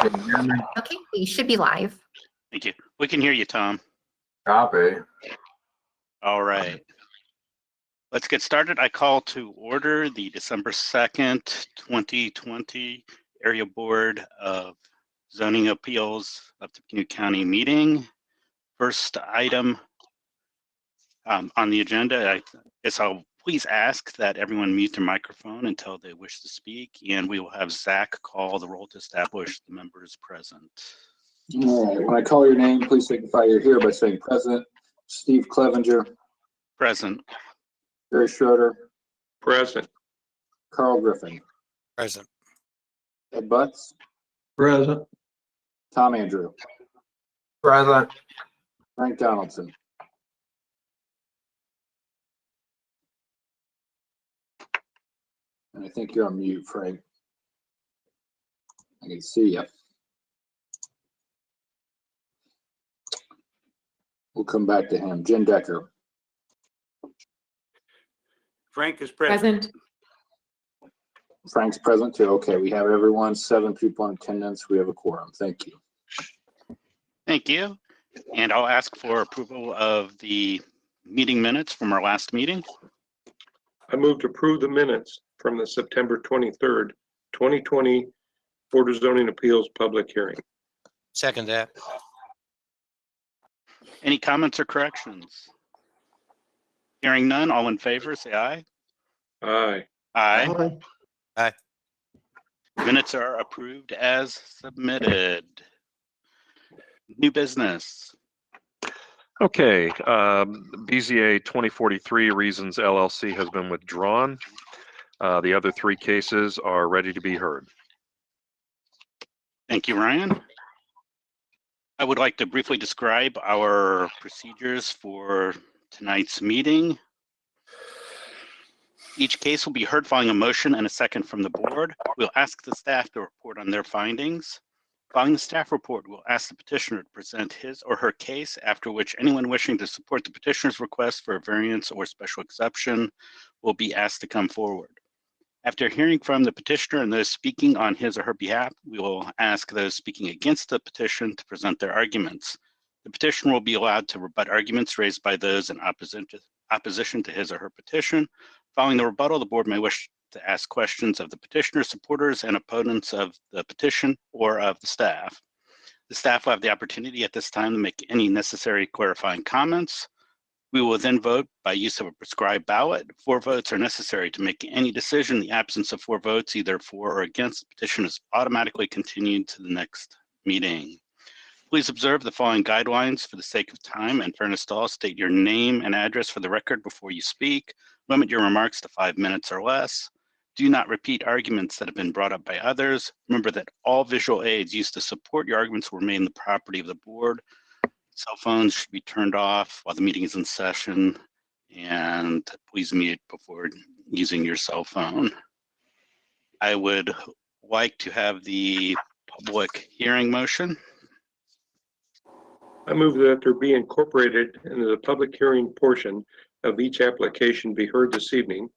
Okay, we should be live. Thank you. We can hear you, Tom. Copy. All right. Let's get started. I call to order the December 2nd, 2020 Area Board of Zoning Appeals of Tippecanoe County meeting. First item on the agenda is I'll please ask that everyone mute their microphone until they wish to speak, and we will have Zach call the roll to establish the members present. All right, when I call your name, please signify you're here by saying present. Steve Clevenger. Present. Barry Schroeder. Present. Carl Griffin. Present. Ed Butts. Present. Tom Andrew. Present. Frank Donaldson. And I think you're on mute, Frank. I can see you. We'll come back to him. Jen Decker. Frank is present. Frank's present too. Okay, we have everyone, 7 people in attendance. We have a quorum. Thank you. Thank you. And I'll ask for approval of the meeting minutes from our last meeting. I move to approve the minutes from the September 23rd, 2020 Board of Zoning Appeals public hearing. Second that. Any comments or corrections? Hearing none, all in favor, say aye. Aye. Aye. Aye. Minutes are approved as submitted. New business. Okay, BZA 2043 Reasons LLC has been withdrawn. The other 3 cases are ready to be heard. Thank you, Ryan. I would like to briefly describe our procedures for tonight's meeting. Each case will be heard following a motion and a second from the board. We'll ask the staff to report on their findings. Following the staff report, we'll ask the petitioner to present his or her case, after which anyone wishing to support the petitioner's request for a variance or special exception will be asked to come forward. After hearing from the petitioner and those speaking on his or her behalf, we will ask those speaking against the petition to present their arguments. The petitioner will be allowed to rebut arguments raised by those in opposition to his or her petition. Following the rebuttal, the board may wish to ask questions of the petitioner, supporters, and opponents of the petition or of the staff. The staff will have the opportunity at this time to make any necessary clarifying comments. We will then vote by use of a prescribed ballot. 4 votes are necessary to make any decision. In the absence of 4 votes, either for or against, the petition is automatically continued to the next meeting. Please observe the following guidelines for the sake of time and fairness to all. State your name and address for the record before you speak. Limit your remarks to 5 minutes or less. Do not repeat arguments that have been brought up by others. Remember that all visual aids used to support your arguments will remain the property of the board. Cell phones should be turned off while the meeting is in session, and please mute before using your cell phone. I would like to have the public hearing motion. I move that there be incorporated into the public hearing portion of each application be heard this evening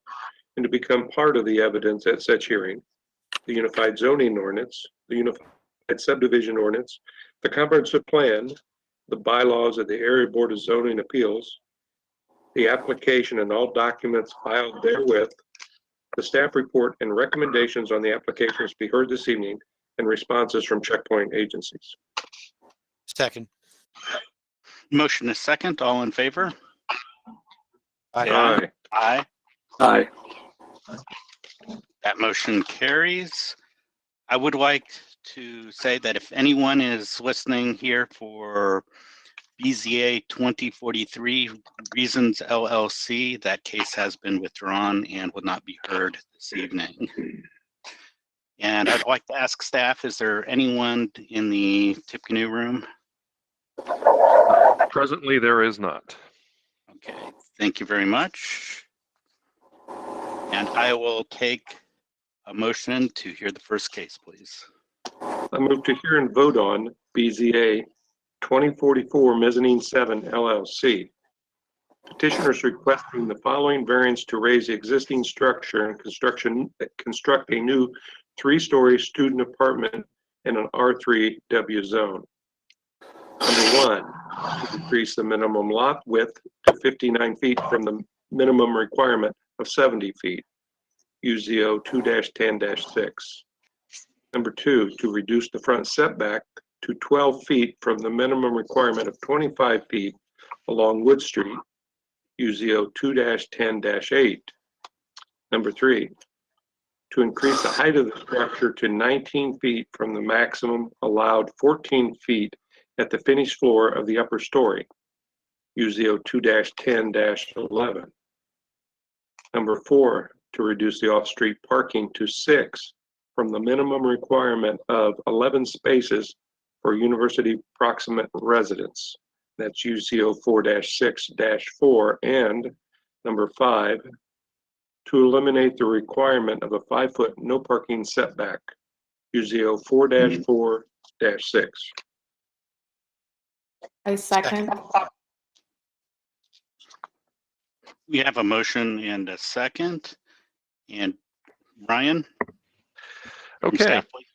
and to become part of the evidence at such hearing: the Unified Zoning Ordinance, the Unified Subdivision Ordinance, the Comprehensive Plan, the bylaws of the Area Board of Zoning Appeals, the application and all documents filed therewith, the staff report and recommendations on the applications be heard this evening, and responses from checkpoint agencies. Second. Motion is second. All in favor? Aye. Aye. Aye. That motion carries. I would like to say that if anyone is listening here for BZA 2043 Reasons LLC, that case has been withdrawn and will not be heard this evening. And I'd like to ask staff, is there anyone in the Tippecanoe room? Presently, there is not. Okay, thank you very much. And I will take a motion to hear the first case, please. I move to hear and vote on BZA 2044 Mezzanine 7 LLC. Petitioners requesting the following variance to raise the existing structure and construct a new 3-story student apartment in an R3W zone. Number 1, to decrease the minimum lot width to 59 feet from the minimum requirement of 70 feet, UZO 2-10-6. Number 2, to reduce the front setback to 12 feet from the minimum requirement of 25 feet along Wood Street, UZO 2-10-8. Number 3, to increase the height of the structure to 19 feet from the maximum allowed 14 feet at the finished floor of the upper story, UZO 2-10-11. Number 4, to reduce the off-street parking to 6 from the minimum requirement of 11 spaces for university proximate residents. That's UZO 4-6-4. And number 5, to eliminate the requirement of a 5-foot no parking setback, UZO 4-4-6. I second. We have a motion and a second. And Ryan? from Okay. staff, please.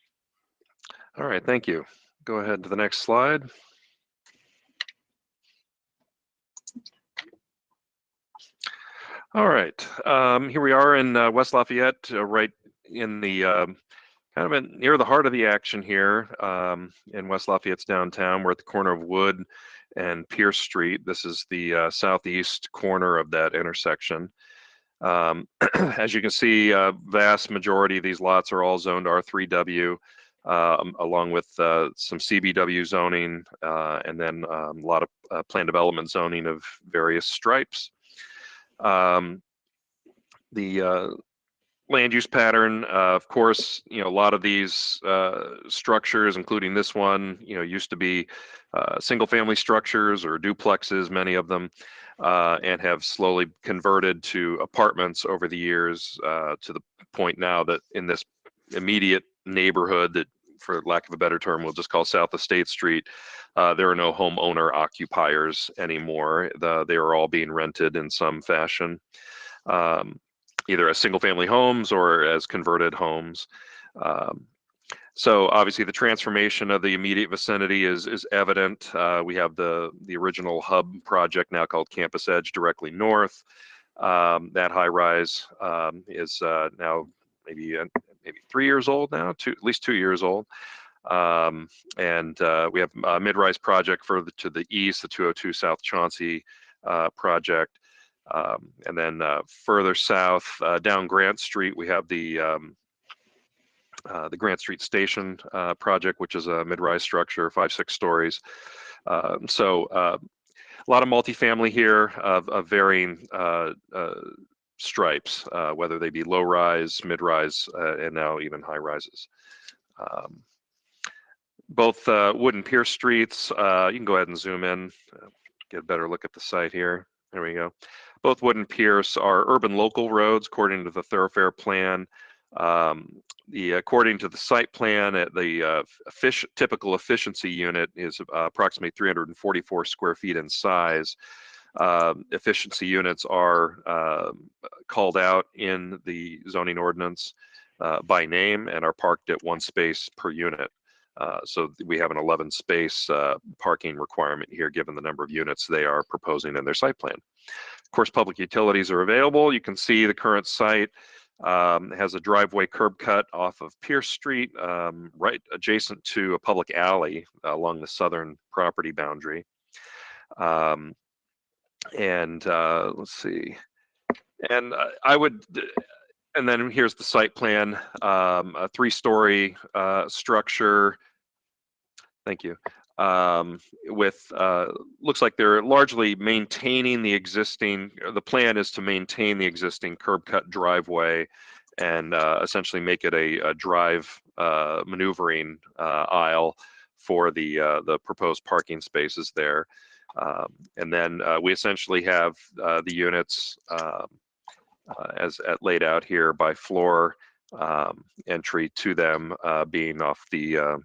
All right, thank you. Go ahead to the next slide. All right, here we are in West Lafayette, right in the kind of near the heart of the action here in West Lafayette's downtown. We're at the corner of Wood and Pierce Street. This is the southeast corner of that intersection. As you can see, vast majority of these lots are all zoned R3W, along with some CBW zoning, and then a lot of planned development zoning of various stripes. The land use pattern, of course, a lot of these structures, including this one, used to be single family structures or duplexes, many of them, and have slowly converted to apartments over the years, to the point now that in this immediate neighborhood that, for lack of a better term, we'll just call South of State Street, there are no homeowner occupiers anymore. They are all being rented in some fashion, either as single family homes or as converted homes. So obviously the transformation of the immediate vicinity is evident. We have the original hub project now called Campus Edge directly north. That high rise is now maybe 3 years old now, at least 2 years old. And we have a mid-rise project further to the east, the 202 South Chauncey project. And then further south, down Grant Street, we have the Grant Street Station project, which is a mid-rise structure, 5-6 stories. So a lot of multifamily here of varying stripes, whether they be low-rise, mid-rise, and now even high-rises. Both Wood and Pierce Streets, you can go ahead and zoom in, get a better look at the site here. There we go. Both Wood and Pierce are urban local roads according to the thoroughfare plan. According to the site plan, the typical efficiency unit is approximately 344 square feet in size. Efficiency units are called out in the zoning ordinance by name and are parked at 1 space per unit. So we have an 11 space parking requirement here given the number of units they are proposing in their site plan. Of course, public utilities are available. You can see the current site has a driveway curb cut off of Pierce Street, right adjacent to a public alley along the southern property boundary. And let's see. And and then here's the site plan, a 3-story structure. Thank you. With looks like they're largely maintaining the existing. The plan is to maintain the existing curb cut driveway and essentially make it a drive maneuvering aisle for the proposed parking spaces there. And then we essentially have the units as laid out here by floor, entry to them being off the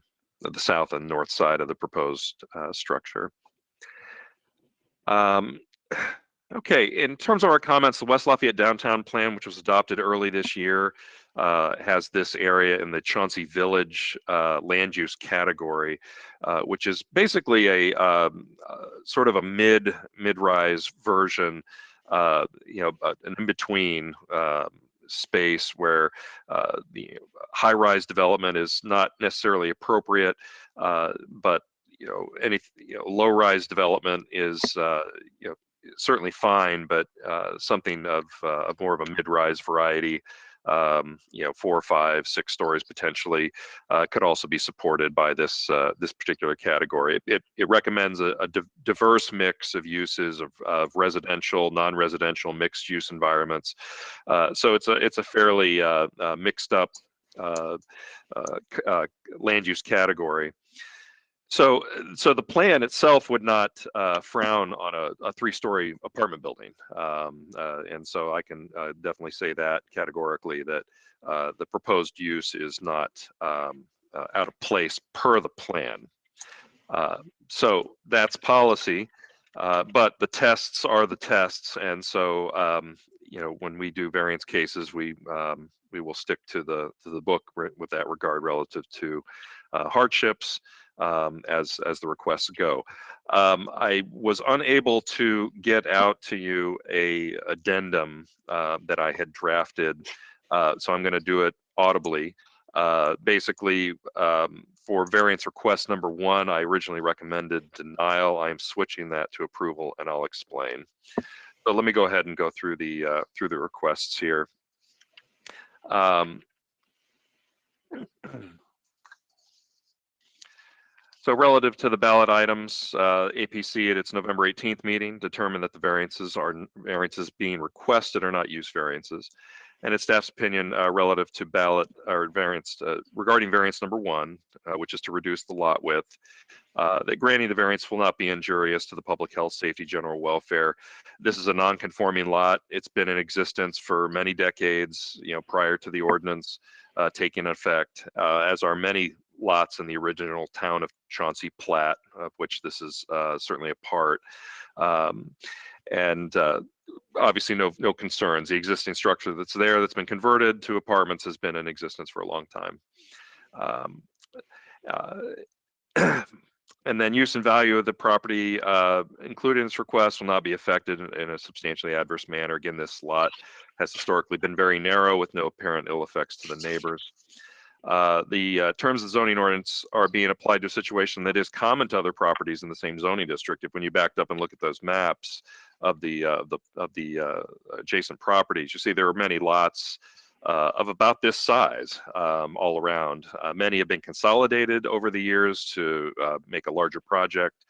south and north side of the proposed structure. Okay, in terms of our comments, the West Lafayette Downtown Plan, which was adopted early this year, has this area in the Chauncey Village land use category, which is basically a sort of a mid-rise version, an in-between space where the high-rise development is not necessarily appropriate, but any low-rise development is certainly fine, but something of more of a mid-rise variety, 4, 5, 6 stories potentially, could also be supported by this particular category. It recommends a diverse mix of uses of residential, non-residential, mixed-use environments. So it's a fairly mixed up land use category. So the plan itself would not frown on a 3-story apartment building, and so I can definitely say that categorically, that the proposed use is not out of place per the plan. So that's policy, but the tests are the tests, and so when we do variance cases, we will stick to the book with that regard relative to hardships. As the requests go. I was unable to get out to you a addendum that I had drafted, so I'm going to do it audibly. Basically, for variance request number 1, I originally recommended denial. I'm switching that to approval, and I'll explain. So let me go ahead and go through the requests here. So relative to the ballot items, APC at its November 18th meeting determined that the variances being requested are not use variances. And its staff's opinion relative to ballot or variance regarding variance number 1, which is to reduce the lot width, that granting the variance will not be injurious to the public health, safety, general welfare. This is a non-conforming lot. It's been in existence for many decades, prior to the ordinance taking effect, as are many lots in the original town of Chauncey plat, of which this is certainly a part. And obviously no concerns. The existing structure that's there that's been converted to apartments has been in existence for a long time. And then use and value of the property included in this request will not be affected in a substantially adverse manner. Again, this lot has historically been very narrow with no apparent ill effects to the neighbors. The terms of the zoning ordinance are being applied to a situation that is common to other properties in the same zoning district. When you backed up and look at those maps of the adjacent properties, you see there are many lots of about this size all around. Many have been consolidated over the years to make a larger project,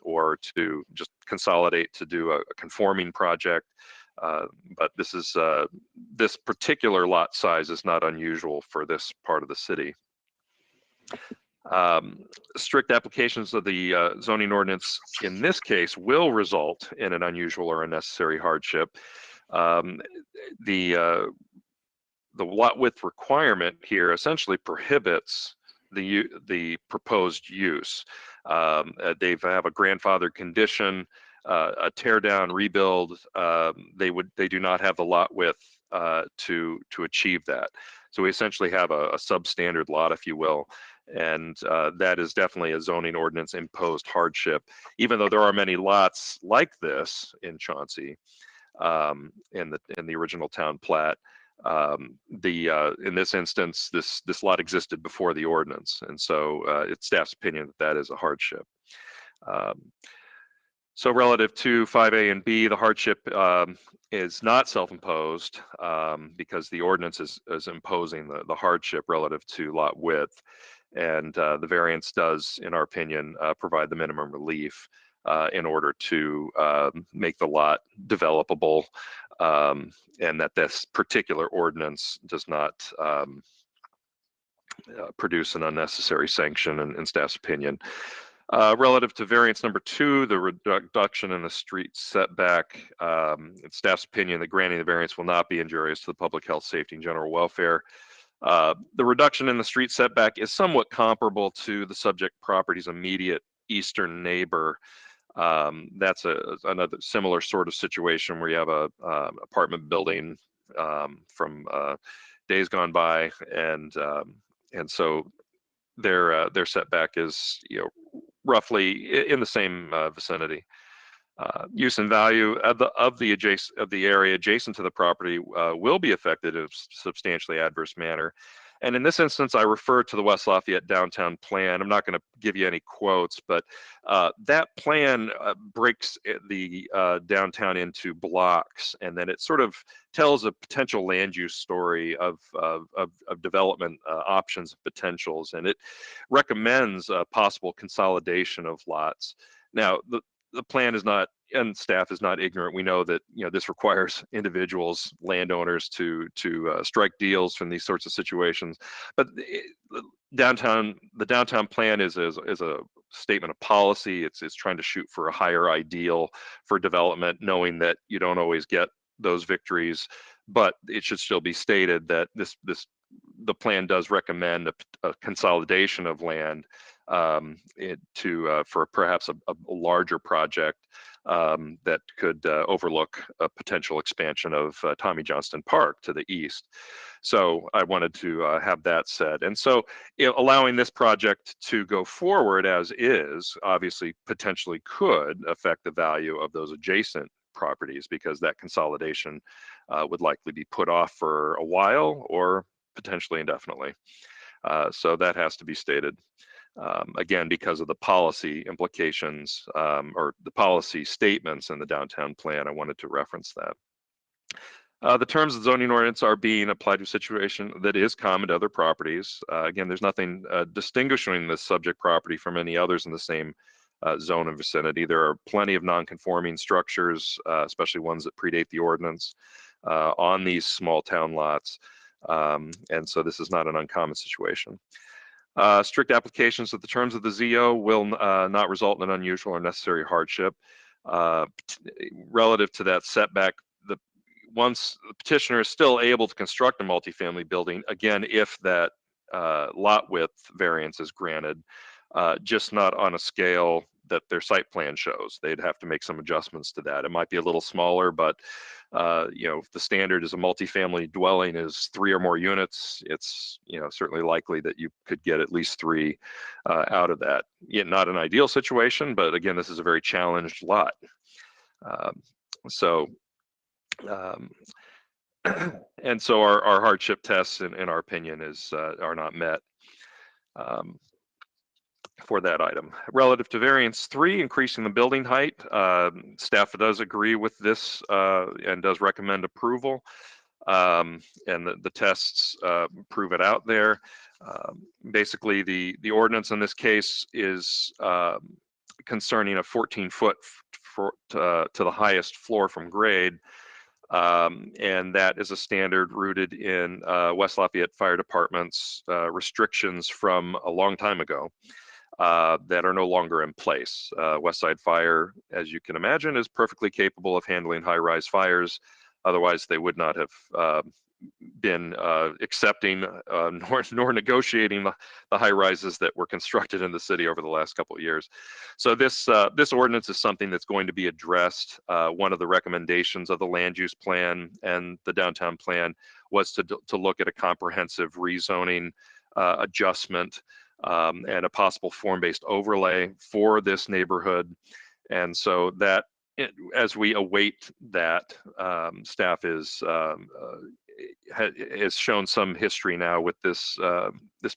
or to just consolidate to do a conforming project. But this particular lot size is not unusual for this part of the city. Strict applications of the zoning ordinance in this case will result in an unusual or unnecessary hardship. The lot width requirement here essentially prohibits the proposed use. They have a grandfathered condition, a tear down, rebuild. They do not have the lot width to achieve that. So we essentially have a substandard lot, if you will, and that is definitely a zoning ordinance imposed hardship. Even though there are many lots like this in Chauncey, in the original town plat, in this instance, this lot existed before the ordinance, and so it's staff's opinion that is a hardship. So relative to 5A and B, the hardship is not self-imposed because the ordinance is imposing the hardship relative to lot width, and the variance does, in our opinion, provide the minimum relief in order to make the lot developable, and that this particular ordinance does not produce an unnecessary sanction in staff's opinion. Relative to variance number 2, the reduction in the street setback, in staff's opinion, the granting the variance will not be injurious to the public health, safety, and general welfare. The reduction in the street setback is somewhat comparable to the subject property's immediate eastern neighbor. That's another similar sort of situation where you have a apartment building from days gone by, and so their setback is roughly in the same vicinity. Use and value of the area adjacent to the property will be affected in a substantially adverse manner. And in this instance, I refer to the West Lafayette downtown plan. I'm not going to give you any quotes, but that plan breaks the downtown into blocks, and then it sort of tells a potential land use story of development options and potentials, and it recommends a possible consolidation of lots. Now, the plan is not, and staff is not ignorant. We know that this requires individuals, landowners, to strike deals from these sorts of situations. But the downtown plan is a statement of policy. It's trying to shoot for a higher ideal for development, knowing that you don't always get those victories. But it should still be stated that the plan does recommend a consolidation of land for perhaps a larger project that could overlook a potential expansion of Tommy Johnston Park to the east. So I wanted to have that said. And so allowing this project to go forward as is obviously potentially could affect the value of those adjacent properties, because that consolidation would likely be put off for a while or potentially indefinitely. So that has to be stated. Again, because of the policy implications or the policy statements in the downtown plan, I wanted to reference that. The terms of the zoning ordinance are being applied to a situation that is common to other properties. Again, there's nothing distinguishing this subject property from any others in the same zone and vicinity. There are plenty of non-conforming structures, especially ones that predate the ordinance, on these small town lots. And so this is not an uncommon situation. Strict applications of the terms of the ZO will not result in an unusual or necessary hardship. Relative to that setback, once the petitioner is still able to construct a multifamily building, again, if that lot width variance is granted, just not on a scale that their site plan shows. They'd have to make some adjustments to that. It might be a little smaller, but if the standard is a multifamily dwelling is 3 or more units, it's certainly likely that you could get at least 3 out of that. Not an ideal situation, but again, this is a very challenged lot. And so our hardship tests, in our opinion, are not met for that item. Relative to variance 3, increasing the building height, staff does agree with this and does recommend approval. And the tests prove it out there. Basically, the ordinance in this case is concerning a 14-foot to the highest floor from grade. And that is a standard rooted in West Lafayette Fire Department's restrictions from a long time ago. That are no longer in place. Westside Fire, as you can imagine, is perfectly capable of handling high-rise fires. Otherwise, they would not have been accepting nor negotiating the high-rises that were constructed in the city over the last couple of years. So this ordinance is something that's going to be addressed. One of the recommendations of the land use plan and the downtown plan was to look at a comprehensive rezoning adjustment and a possible form-based overlay for this neighborhood. And so that, as we await that, staff has shown some history now with this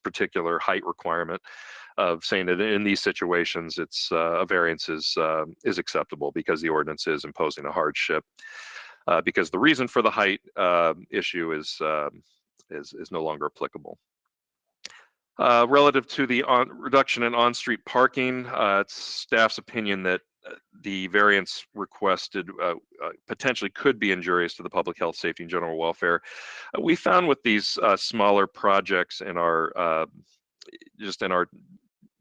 particular height requirement of saying that in these situations, a variance is acceptable because the ordinance is imposing a hardship. Because the reason for the height issue is no longer applicable. Relative to the reduction in on-street parking, it's staff's opinion that the variance requested potentially could be injurious to the public health, safety, and general welfare. We found with these smaller projects in our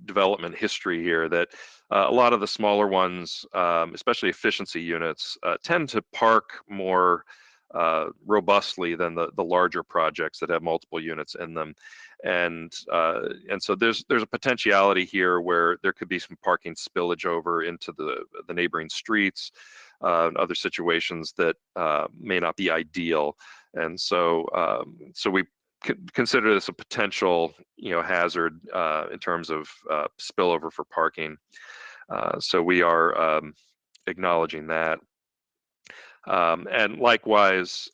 development history here that a lot of the smaller ones, especially efficiency units, tend to park more robustly than the larger projects that have multiple units in them. And so there's a potentiality here where there could be some parking spillage over into the neighboring streets, and other situations that may not be ideal. And so we consider this a potential, hazard in terms of spillover for parking. So we are acknowledging that. And likewise,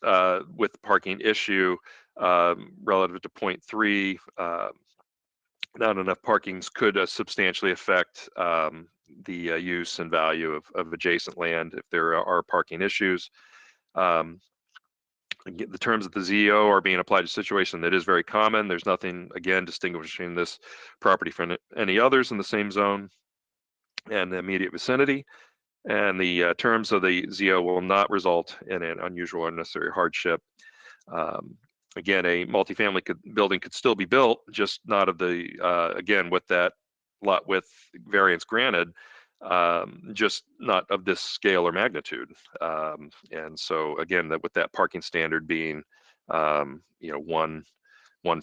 with the parking issue, relative to point 3, not enough parkings could substantially affect the use and value of adjacent land if there are parking issues. The terms of the ZO are being applied to a situation that is very common. There's nothing, again, distinguishing this property from any others in the same zone and the immediate vicinity. And the terms of the ZO will not result in an unusual or unnecessary hardship. Again, a multifamily building could still be built, just not of the, again, with that lot width variance granted, just not of this scale or magnitude. And so again, with that parking standard being, one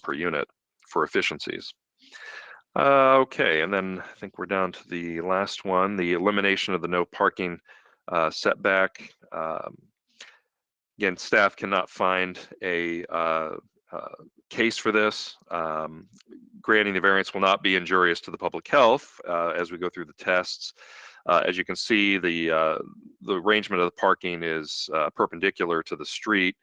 per unit for efficiencies. Okay, and then I think we're down to the last one, the elimination of the no parking setback. Again, staff cannot find a case for this. Granting the variance will not be injurious to the public health as we go through the tests. As you can see, the arrangement of the parking is perpendicular to the street,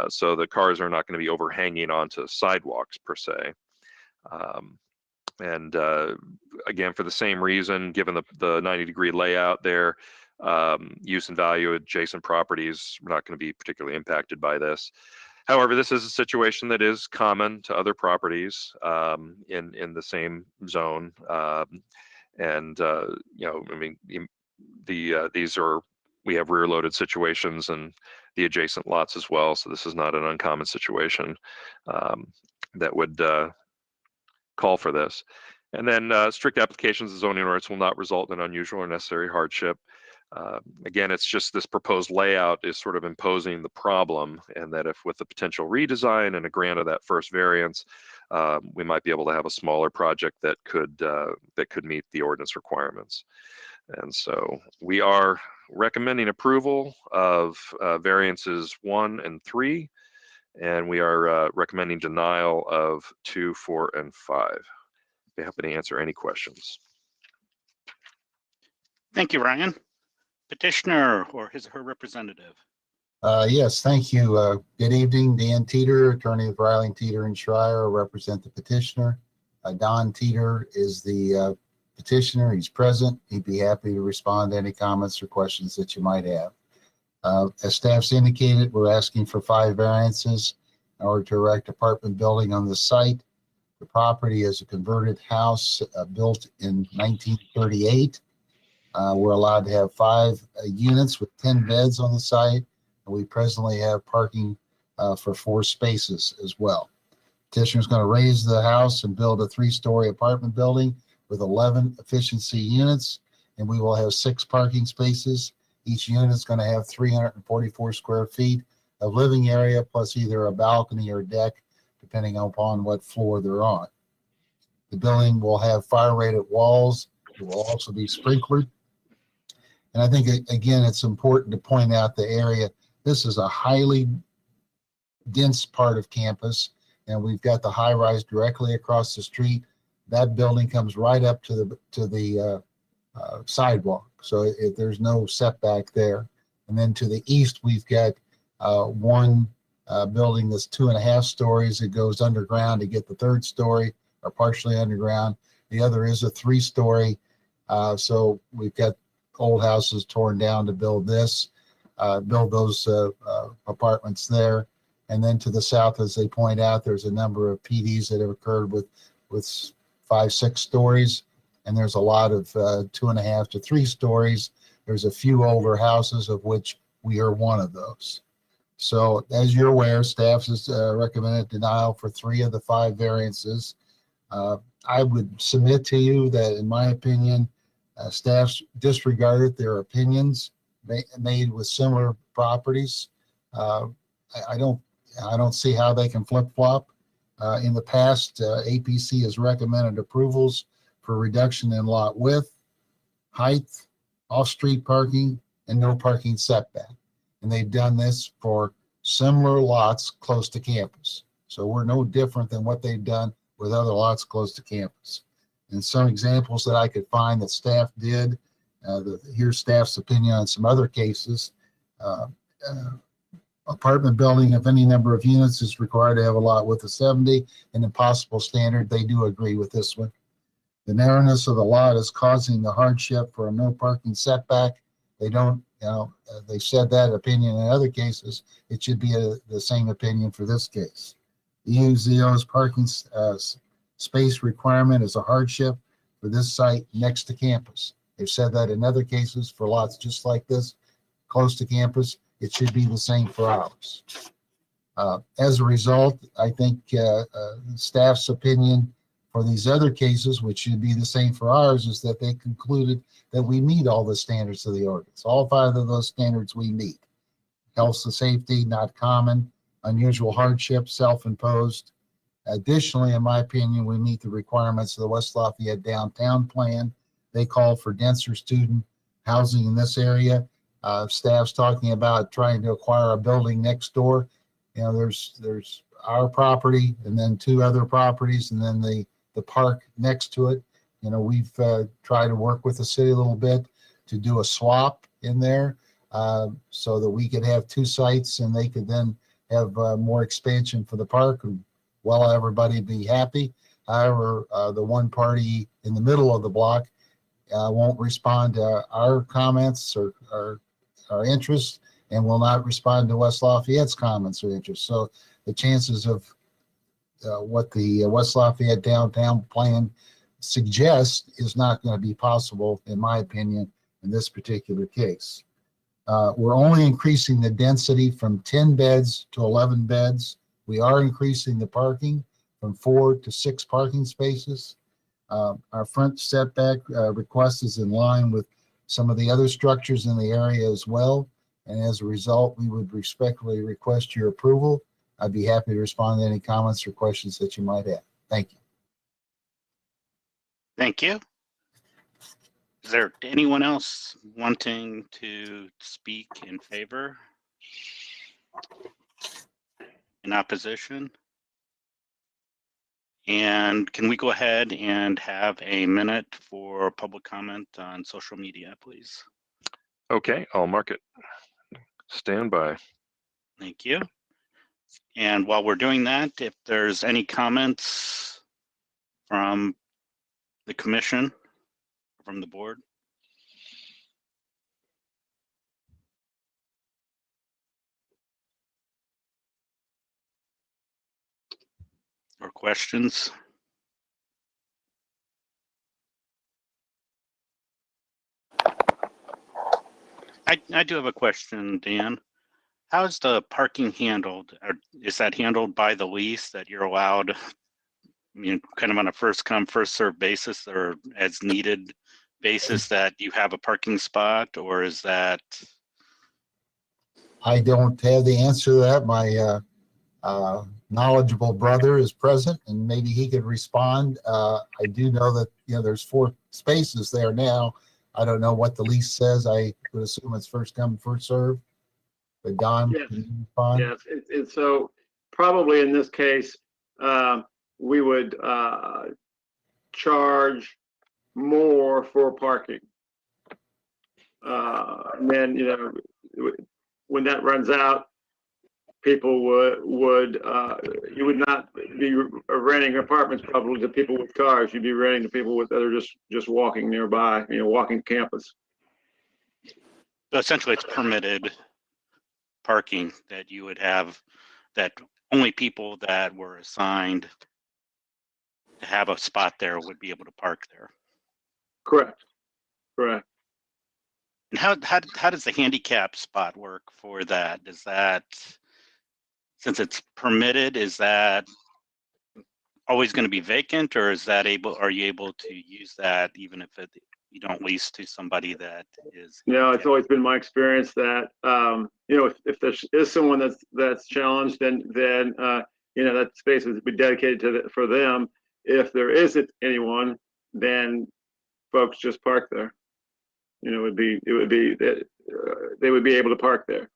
so the cars are not going to be overhanging onto sidewalks per se. And again, for the same reason, given the 90-degree layout there, use and value adjacent properties are not going to be particularly impacted by this. However, this is a situation that is common to other properties in the same zone. We have rear loaded situations in the adjacent lots as well. So this is not an uncommon situation that would call for this. And then strict applications of zoning ordinance will not result in unusual or necessary hardship. Again, it's just this proposed layout is sort of imposing the problem, and that if with the potential redesign and a grant of that first variance, we might be able to have a smaller project that could meet the ordinance requirements. And so we are recommending approval of variances 1 and 3, and we are recommending denial of 2, 4, and 5. Be happy to answer any questions. Thank you, Ryan. Petitioner or his or her representative. Yes, thank you. Good evening, Dan Teeter, attorney with Riley, Teeter and Schreier. I represent the petitioner. Don Teeter is the petitioner. He's present. He'd be happy to respond to any comments or questions that you might have. As staff's indicated, we're asking for 5 variances in order to erect apartment building on the site. The property is a converted house built in 1938. We're allowed to have 5 units with 10 beds on the site, and we presently have parking for 4 spaces as well. Petitioner is going to raise the house and build a 3-story apartment building with 11 efficiency units, and we will have 6 parking spaces. Each unit is going to have 344 square feet of living area, plus either a balcony or deck, depending upon what floor they're on. The building will have fire-rated walls. It will also be sprinklered. And I think, again, it's important to point out the area. This is a highly dense part of campus, and we've got the high rise directly across the street. That building comes right up to the sidewalk, so there's no setback there. And then to the east, we've got one building that's 2.5 stories. It goes underground to get the 3rd story, or partially underground. The other is a 3-story. So we've got old houses torn down to build this, build those apartments there. And then to the south, as they point out, there's a number of PDs that have occurred with 5, 6 stories. And there's a lot of 2.5 to 3 stories. There's a few older houses, of which we are one of those. So as you're aware, staff has recommended denial for 3 of the 5 variances. I would submit to you that, in my opinion, staff's disregarded their opinions made with similar properties. I don't see how they can flip-flop. In the past, APC has recommended approvals for reduction in lot width, height, off-street parking, and no parking setback. And they've done this for similar lots close to campus. So we're no different than what they've done with other lots close to campus. And some examples that I could find that staff did, here's staff's opinion on some other cases. Apartment building of any number of units is required to have a lot width of 70, an impossible standard. They do agree with this one. The narrowness of the lot is causing the hardship for a no parking setback. They don't, they said that opinion in other cases. It should be the same opinion for this case. The UZO's parking space requirement is a hardship for this site next to campus. They've said that in other cases for lots just like this, close to campus. It should be the same for ours. As a result, I think staff's opinion for these other cases, which should be the same for ours, is that they concluded that we meet all the standards of the ordinance. All 5 of those standards we meet. Health and safety, not common. Unusual hardship, self-imposed. Additionally, in my opinion, we meet the requirements of the West Lafayette Downtown Plan. They call for denser student housing in this area. Staff's talking about trying to acquire a building next door. There's our property and then 2 other properties and then the park next to it. We've tried to work with the city a little bit to do a swap in there so that we could have 2 sites and they could then have more expansion for the park and well, everybody be happy. However, the one party in the middle of the block won't respond to our comments or our interests and will not respond to West Lafayette's comments or interests. So the chances of what the West Lafayette Downtown Plan suggests is not going to be possible, in my opinion, in this particular case. We're only increasing the density from 10 beds to 11 beds. We are increasing the parking from 4 to 6 parking spaces. Our front setback request is in line with some of the other structures in the area as well. And as a result, we would respectfully request your approval. I'd be happy to respond to any comments or questions that you might have. Thank you. Thank you. Is there anyone else wanting to speak in favor? In opposition? And can we go ahead and have a minute for public comment on social media, please? Okay, I'll mark it. Stand by. Thank you. And while we're doing that, if there's any comments from the commission, from the board. Or questions? I do have a question, Dan. How's the parking handled? Or is that handled by the lease that you're allowed, kind of on a first come, first served basis or as needed basis that you have a parking spot, or is that? I don't have the answer to that. My knowledgeable brother is present and maybe he could respond. I do know that, there's 4 spaces there now. I don't know what the lease says. I would assume it's first come, first served. But Don, Yes. can you respond? Yes, it's so probably in this case, we would charge more for parking. And then, when that runs out, people would you would not be renting apartments probably to people with cars. You'd be renting to people that are just walking nearby, walking campus. So essentially, it's permitted parking that you would have, that only people that were assigned to have a spot there would be able to park there. Correct. Correct. And how does the handicap spot work for that? Is that, since it's permitted, is that always going to be vacant, or is that are you able to use that even if you don't lease to somebody that is. No, it's always been my experience that, if there is someone that's challenged, then that space would be dedicated for them. If there isn't anyone, then folks just park there. They would be able to park there.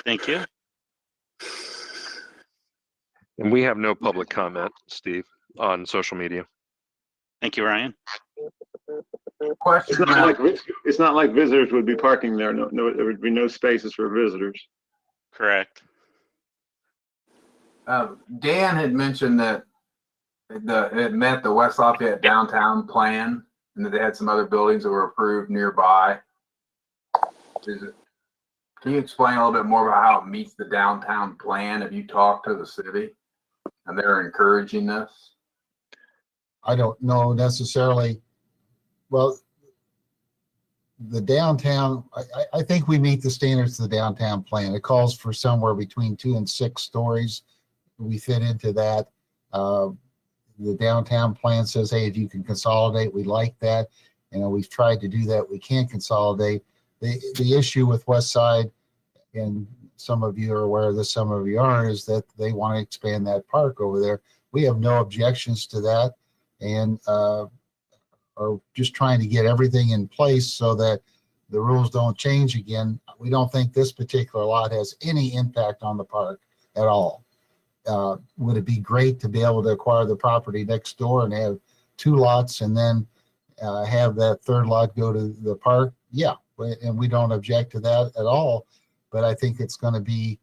Thank you. And we have no public comment, Steve, on social media. Thank you, Ryan. It's not like visitors would be parking there. No, there would be no spaces for visitors. Correct. Dan had mentioned that it met the West Lafayette downtown plan and that they had some other buildings that were approved nearby. Can you explain a little bit more about how it meets the downtown plan? Have you talked to the city and they're encouraging this? I don't know necessarily. Well, the downtown, I think we meet the standards of the downtown plan. It calls for somewhere between 2 and 6 stories. We fit into that. The downtown plan says, hey, if you can consolidate, we like that. We've tried to do that. We can't consolidate. The issue with West Side, and some of you are aware of this, some of you aren't, is that they want to expand that park over there. We have no objections to that, and are just trying to get everything in place so that the rules don't change again. We don't think this particular lot has any impact on the park at all. Would it be great to be able to acquire the property next door and have 2 lots and then have that 3rd lot go to the park? Yeah, and we don't object to that at all. But I think it's going to be,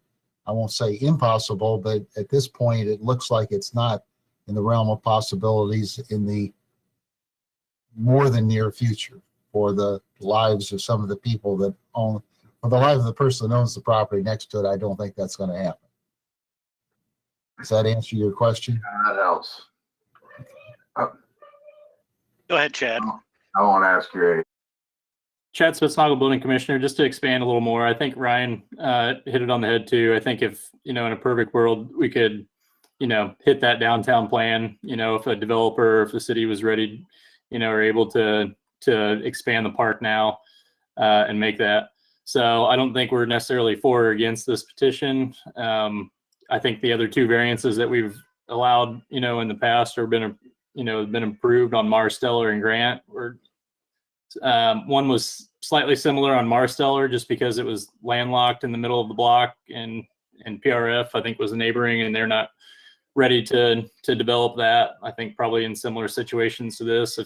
I won't say impossible, but at this point, it looks like it's not in the realm of possibilities in the more than near future for the lives of some of the people that own, for the life of the person that owns the property next to it. I don't think that's going to happen. Does that answer your question? That helps. Go ahead, Chad. I won't ask you. Chad Spitznagel, Building Commissioner. Just to expand a little more, I think Ryan hit it on the head too. I think if, in a perfect world, we could, hit that downtown plan, if a developer, if the city was ready, are able to expand the park now and make that. So I don't think we're necessarily for or against this petition. I think the other 2 variances that we've allowed, in the past have been approved on Marsteller and Grant. One was slightly similar on Marsteller just because it was landlocked in the middle of the block, and PRF, I think, was neighboring, and they're not ready to develop that. I think probably in similar situations to this,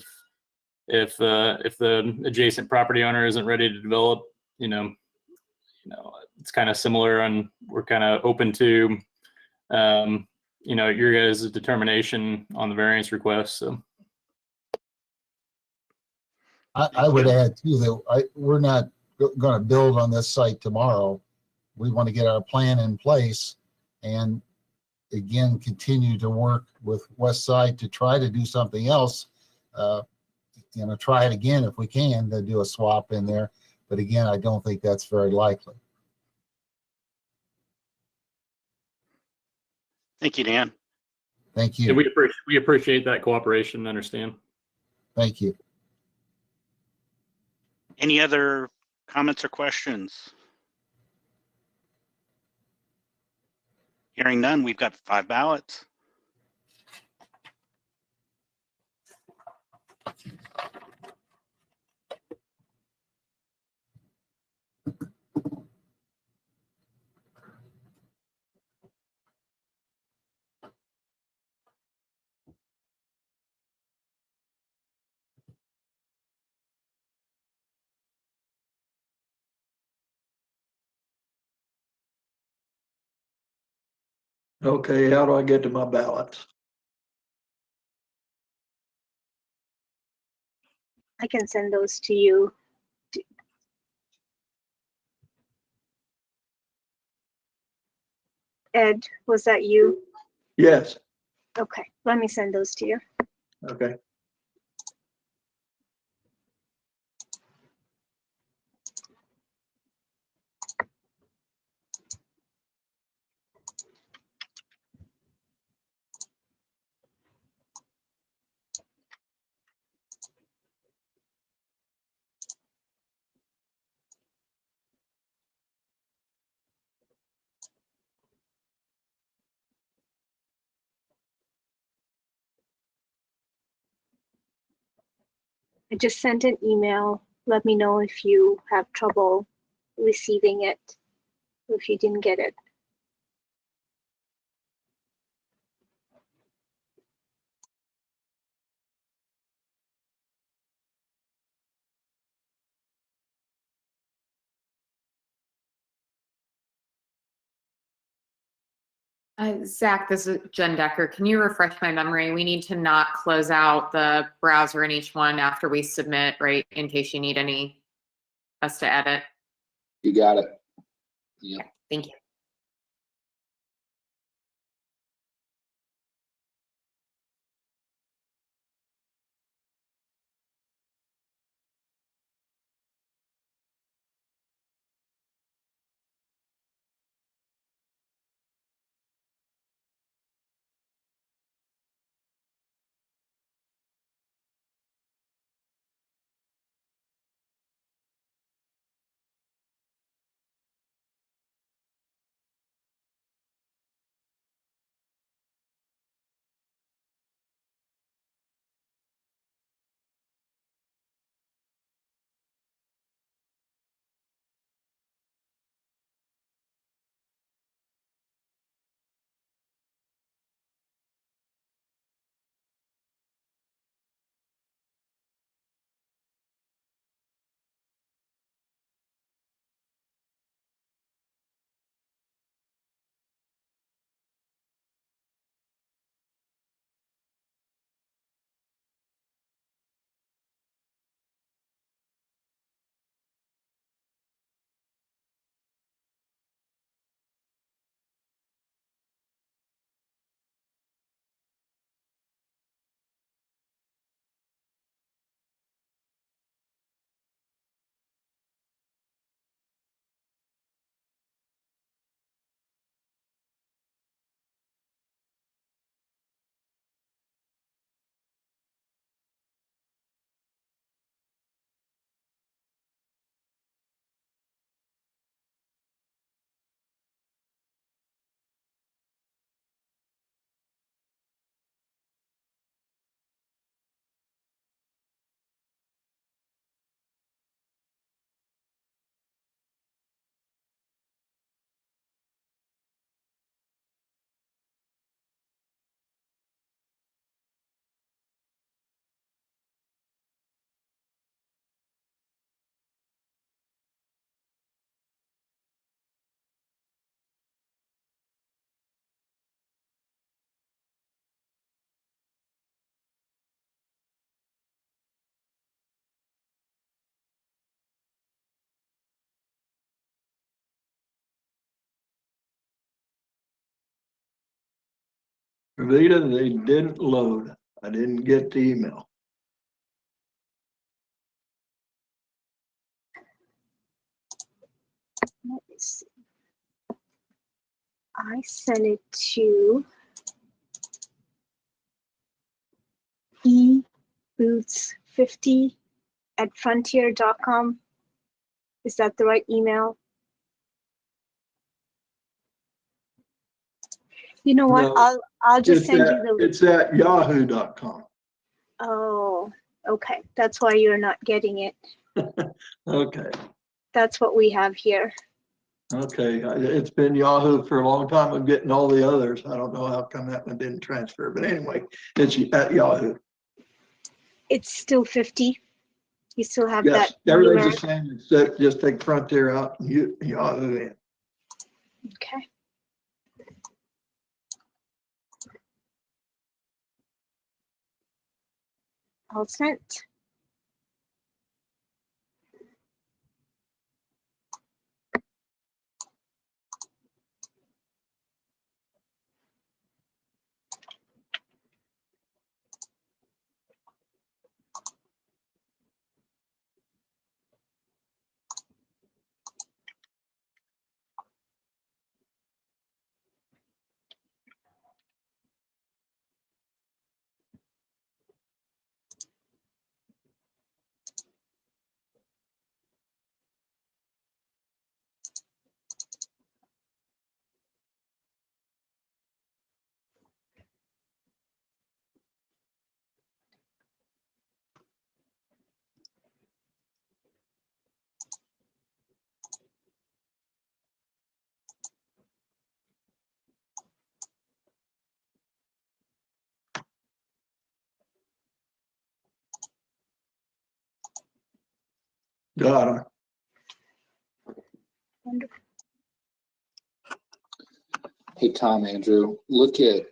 if the adjacent property owner isn't ready to develop, it's kind of similar, and we're kind of open to your guys' determination on the variance request. So I would add too that we're not going to build on this site tomorrow. We want to get our plan in place and again continue to work with West Side to try to do something else. Try it again if we can to do a swap in there. But again, I don't think that's very likely. Thank you, Dan. Thank you. and we appreciate that cooperation and understand. Thank you. Any other comments or questions? Hearing none, we've got 5 ballots. Okay, how do I get to my ballots? I can send those to you. Ed, was that you? Yes. Okay, let me send those to you. Okay. I just sent an email. Let me know if you have trouble receiving it, or if you didn't get it. Zach, this is Jen Decker. Can you refresh my memory? We need to not close out the browser in each one after we submit, right? In case you need us to edit. You got it. Yeah. Thank you. Vita, they didn't load. I didn't get the email. Let me see. I sent it to eboots50@frontier.com. Is that the right email? You know what? No, I'll just send you the link. It's at yahoo.com. Oh, okay. That's why you're not getting it. Okay. That's what we have here. Okay. It's been Yahoo for a long time. I'm getting all the others. I don't know how come that one didn't transfer, but anyway, it's at Yahoo. It's still 50. You still have Yes, that everything's numeric. the same, except just take Frontier out and Yahoo in. Okay. All sent. Got 'em. Wonderful. Hey, Tom, Andrew, look at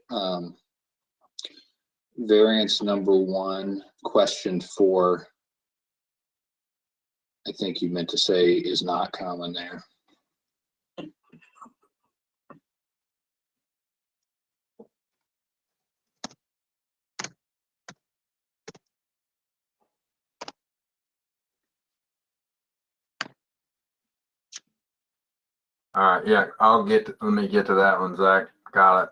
variance number 1, question 4. I think you meant to say is not common there. All right, yeah, let me get to that one, Zach. Got it.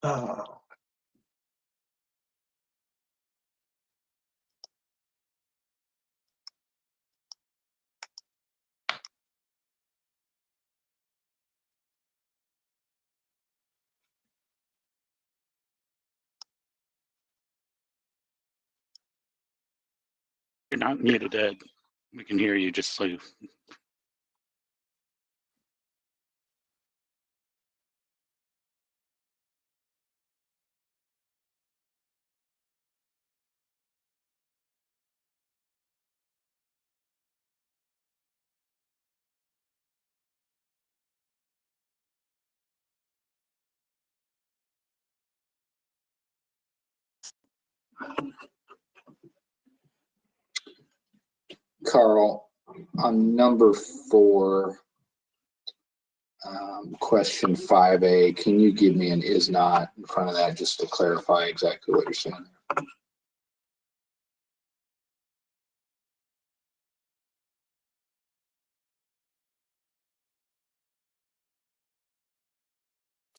Uh, You're not muted, Ed. We can hear you just so. Carl, on number 4, question 5A, can you give me an is not in front of that just to clarify exactly what you're saying?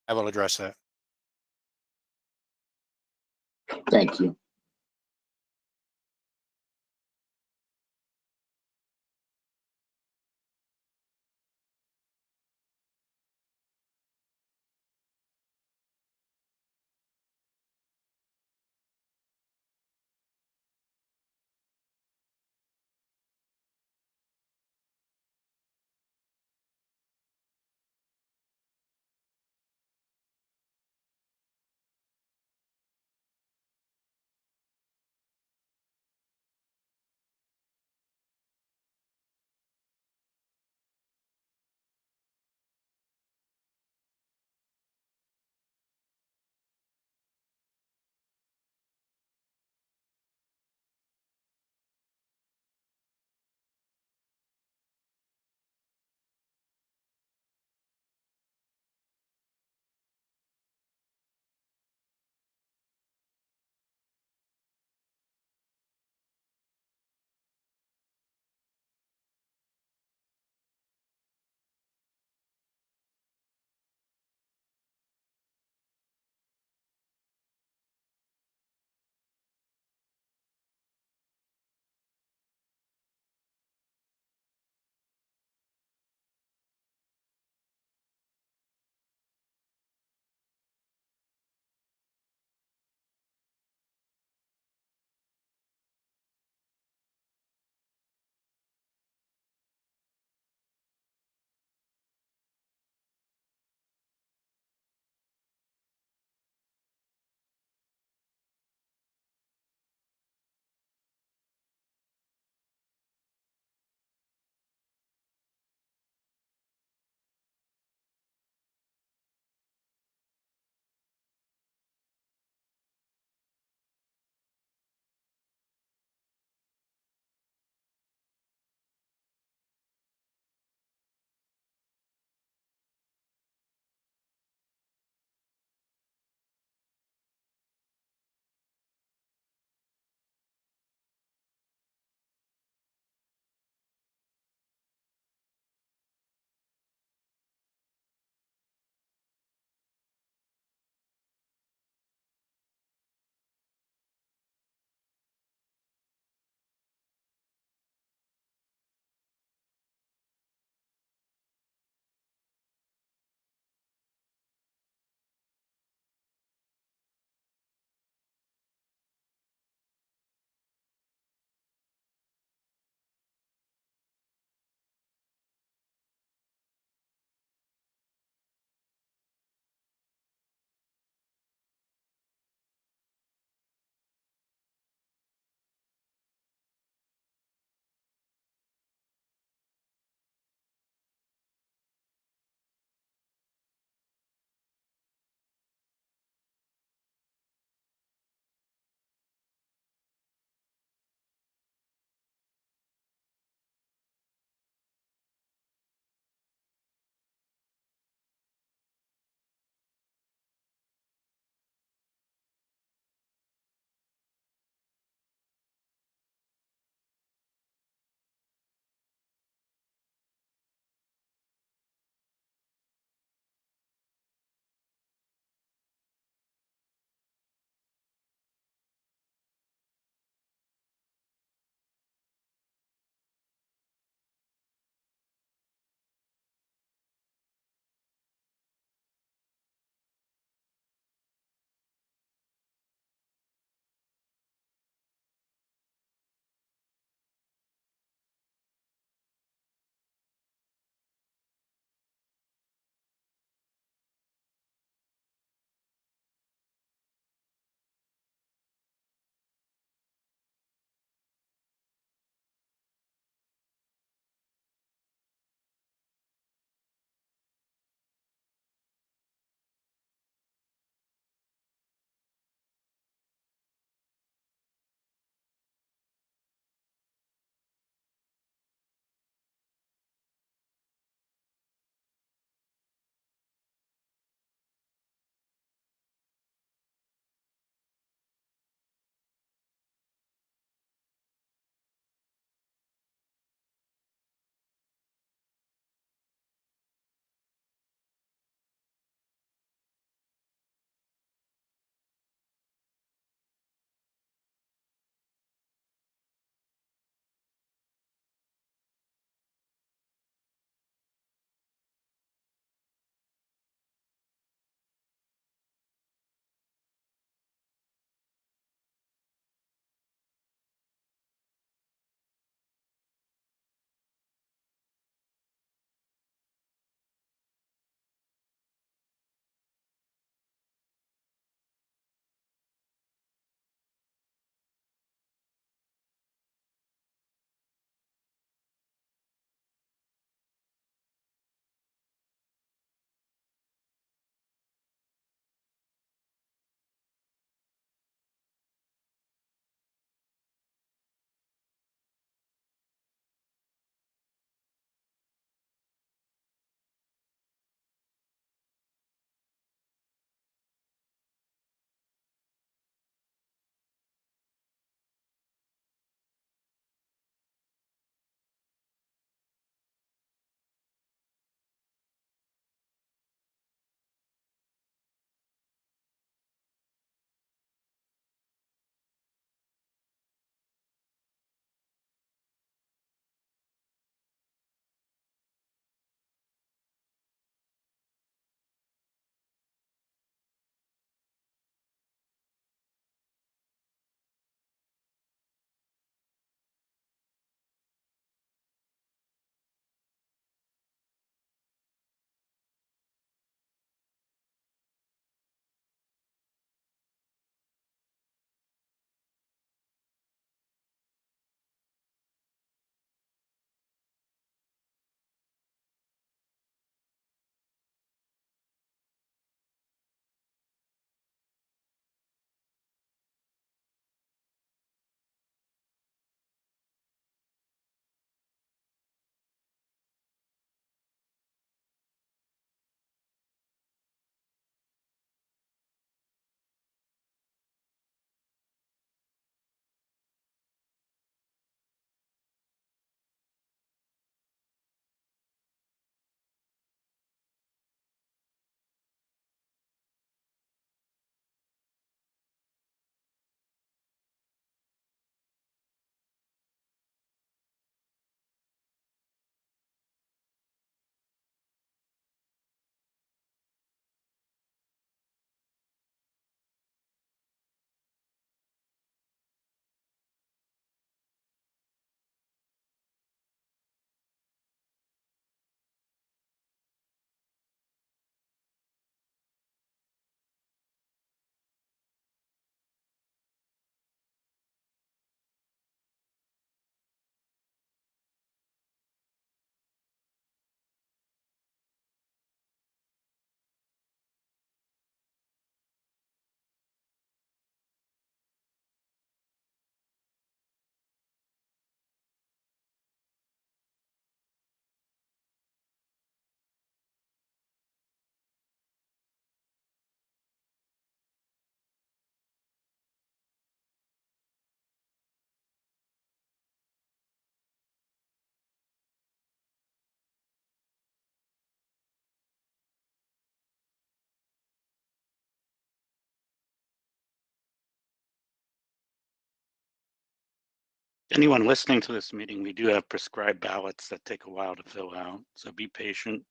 I will address that. Thank you. Anyone listening to this meeting, we do have prescribed ballots that take a while to fill out, so be patient.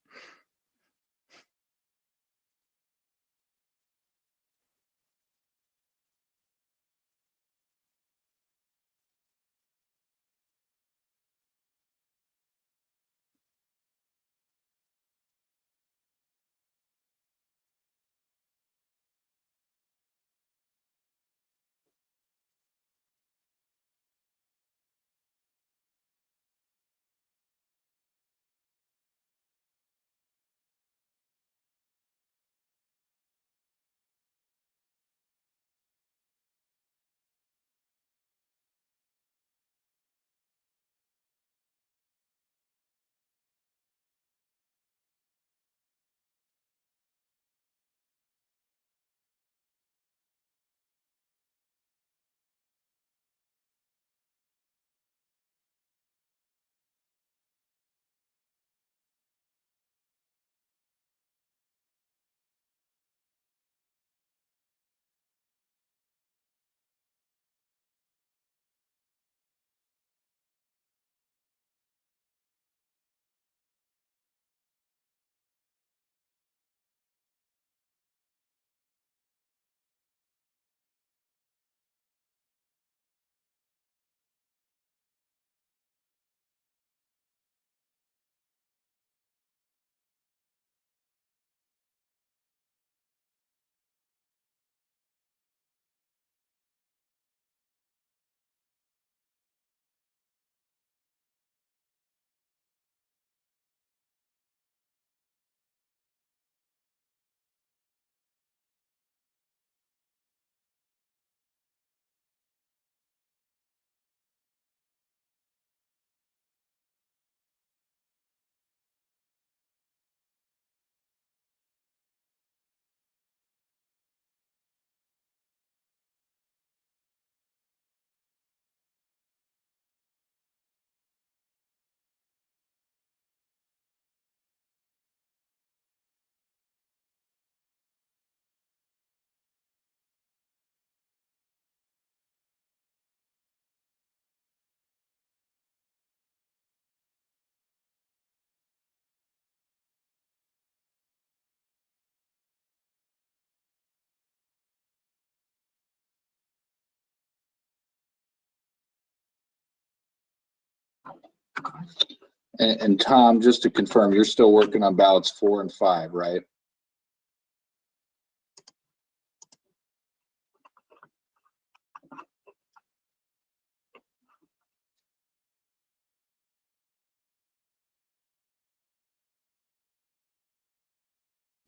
And Tom, just to confirm, you're still working on ballots 4 and 5, right?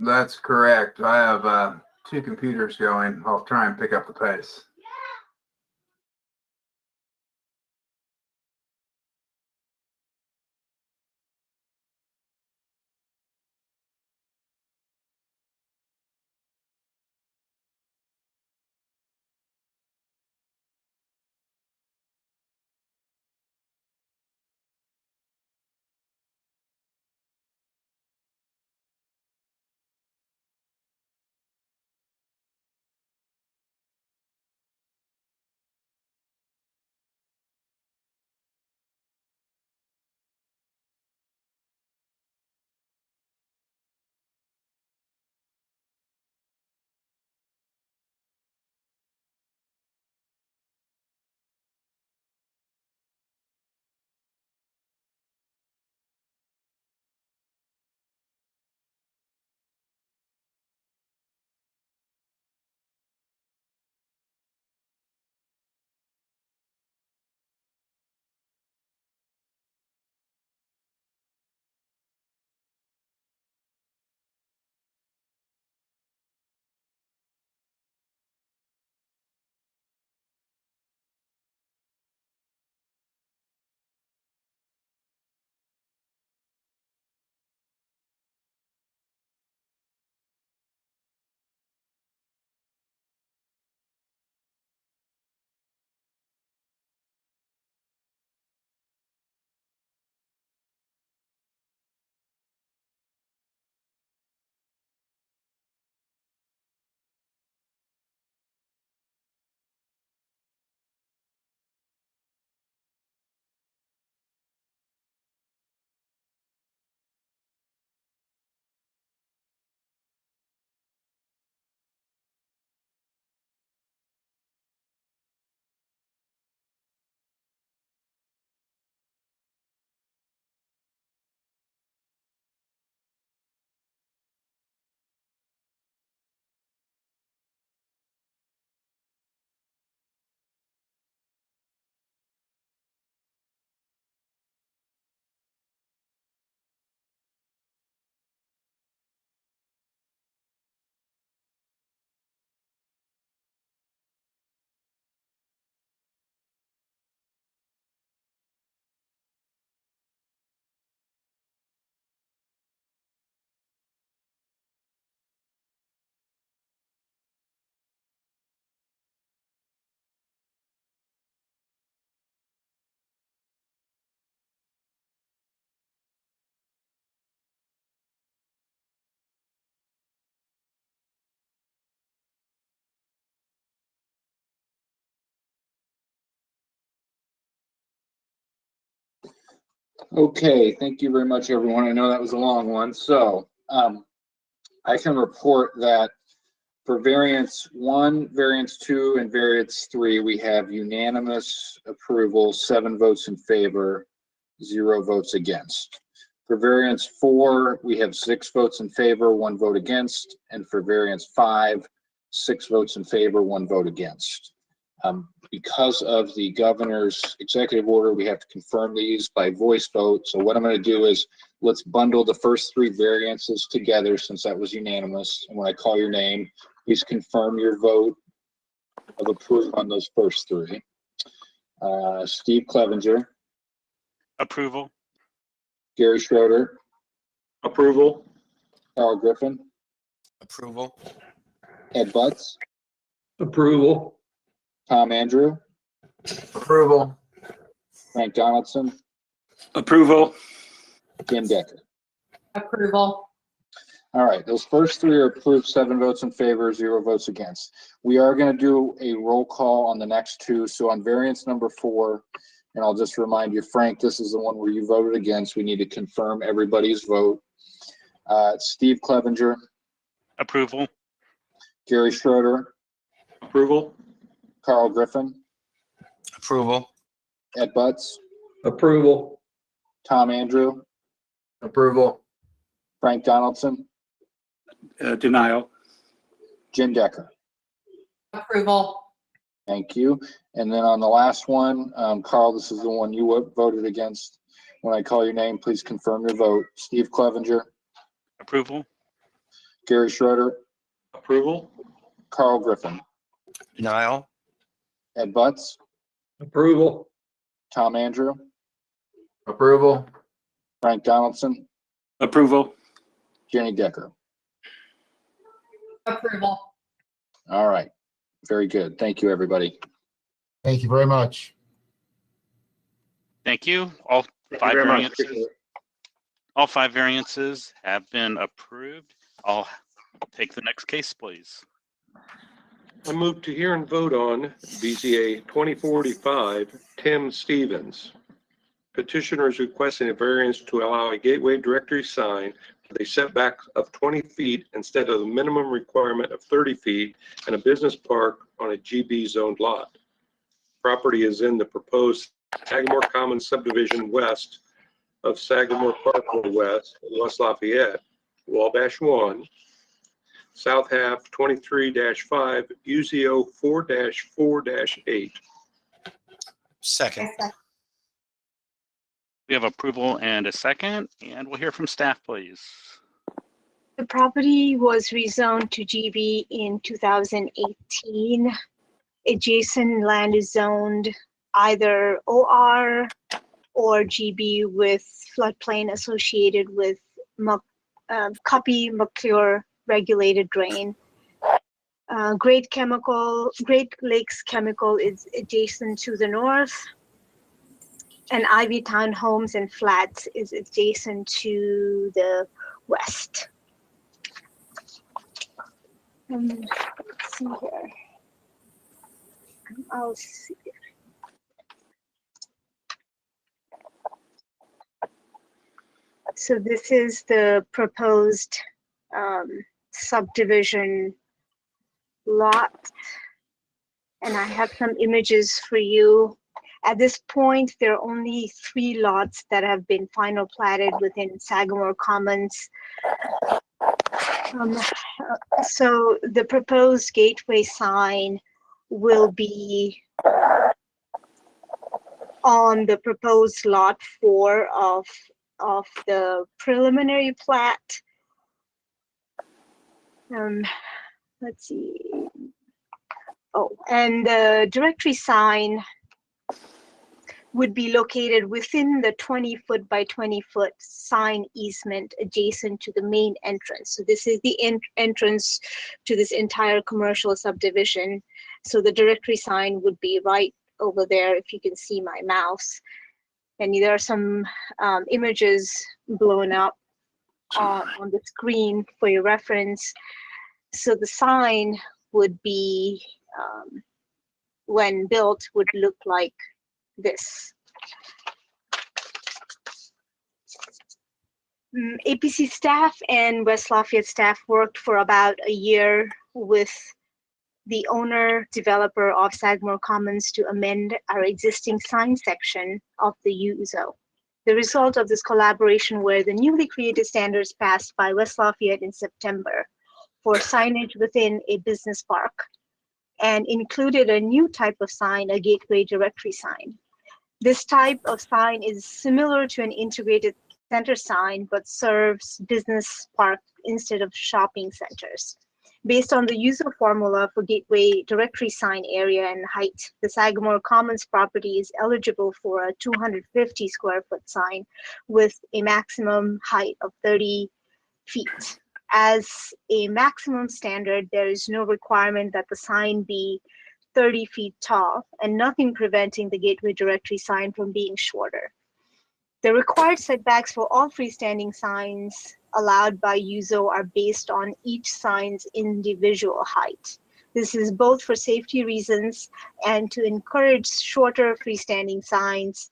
That's correct. I have 2 computers going. I'll try and pick up the pace. Okay, thank you very much, everyone. I know that was a long one. So I can report that for variance 1, variance 2, and variance 3, we have unanimous approval, 7 votes in favor, 0 votes against. For variance 4, we have 6 votes in favor, 1 vote against. And for variance 5, 6 votes in favor, 1 vote against. Because of the governor's executive order, we have to confirm these by voice vote. So what I'm going to do is let's bundle the first 3 variances together since that was unanimous. And when I call your name, please confirm your vote of approval on those first 3. Steve Clevenger, Approval. Gary Schroeder, Approval. Carl Griffin, Approval. Ed Butts, Approval. Tom Andrew, Approval. Frank Donaldson, Approval. Jim Decker. Approval. All right, those first 3 are approved, 7 votes in favor, 0 votes against. We are going to do a roll call on the next 2. So on variance number 4, and I'll just remind you, Frank, this is the one where you voted against. We need to confirm everybody's vote. Steve Clevenger, Approval. Gary Schroeder, Approval. Carl Griffin, Approval. Ed Butts, Approval. Tom Andrew, Approval. Frank Donaldson, Denial. Jim Decker. Approval. Thank you. And then on the last one, Carl, this is the one you voted against. When I call your name, please confirm your vote. Steve Clevenger, Approval. Gary Schroeder, Approval. Carl Griffin, Denial. Ed Butts, Approval. Tom Andrew, Approval. Frank Donaldson, Approval. Jenny Decker. Approval. All right. Very good. Thank you, everybody. Thank you very much. Thank you. All Thank you 5 very much. variances. Appreciate it. All 5 variances have been approved. I'll take the next case, please. I move to hear and vote on BZA 2045, Tim Stevens. Petitioner is requesting a variance to allow a gateway directory sign with a setback of 20 feet instead of the minimum requirement of 30 feet and a business park on a GB zoned lot. Property is in the proposed Sagamore Commons subdivision west of Sagamore Parkway West, West Lafayette, Wabash 1, South half 23-5, UZO 4-4-8. Second. We have approval and a second, and we'll hear from staff, please. The property was rezoned to GB in 2018. Adjacent land is zoned either OR or GB with floodplain associated with Copy McClure regulated drain. Great Lakes Chemical is adjacent to the north, and Ivy Townhomes and Flats is adjacent to the west. Let's see here. I'll see. So this is the proposed subdivision lot, and I have some images for you. At this point, there are only 3 lots that have been final platted within Sagamore Commons. So the proposed gateway sign will be on the proposed lot 4 of the preliminary plat. Let's see. Oh, and the directory sign would be located within the 20-foot by 20-foot sign easement adjacent to the main entrance. So this is the entrance to this entire commercial subdivision. So the directory sign would be right over there, if you can see my mouse. And there are some images blown up on the screen for your reference. So the sign would be, when built, would look like this. APC staff and West Lafayette staff worked for about a year with the owner developer of Sagamore Commons to amend our existing sign section of the USO. The result of this collaboration were the newly created standards passed by West Lafayette in September for signage within a business park, and included a new type of sign, a gateway directory sign. This type of sign is similar to an integrated center sign, but serves business park instead of shopping centers. Based on the user formula for gateway directory sign area and height, the Sagamore Commons property is eligible for a 250 square foot sign with a maximum height of 30 feet. As a maximum standard, there is no requirement that the sign be 30 feet tall and nothing preventing the gateway directory sign from being shorter. The required setbacks for all freestanding signs allowed by USO are based on each sign's individual height. This is both for safety reasons and to encourage shorter freestanding signs.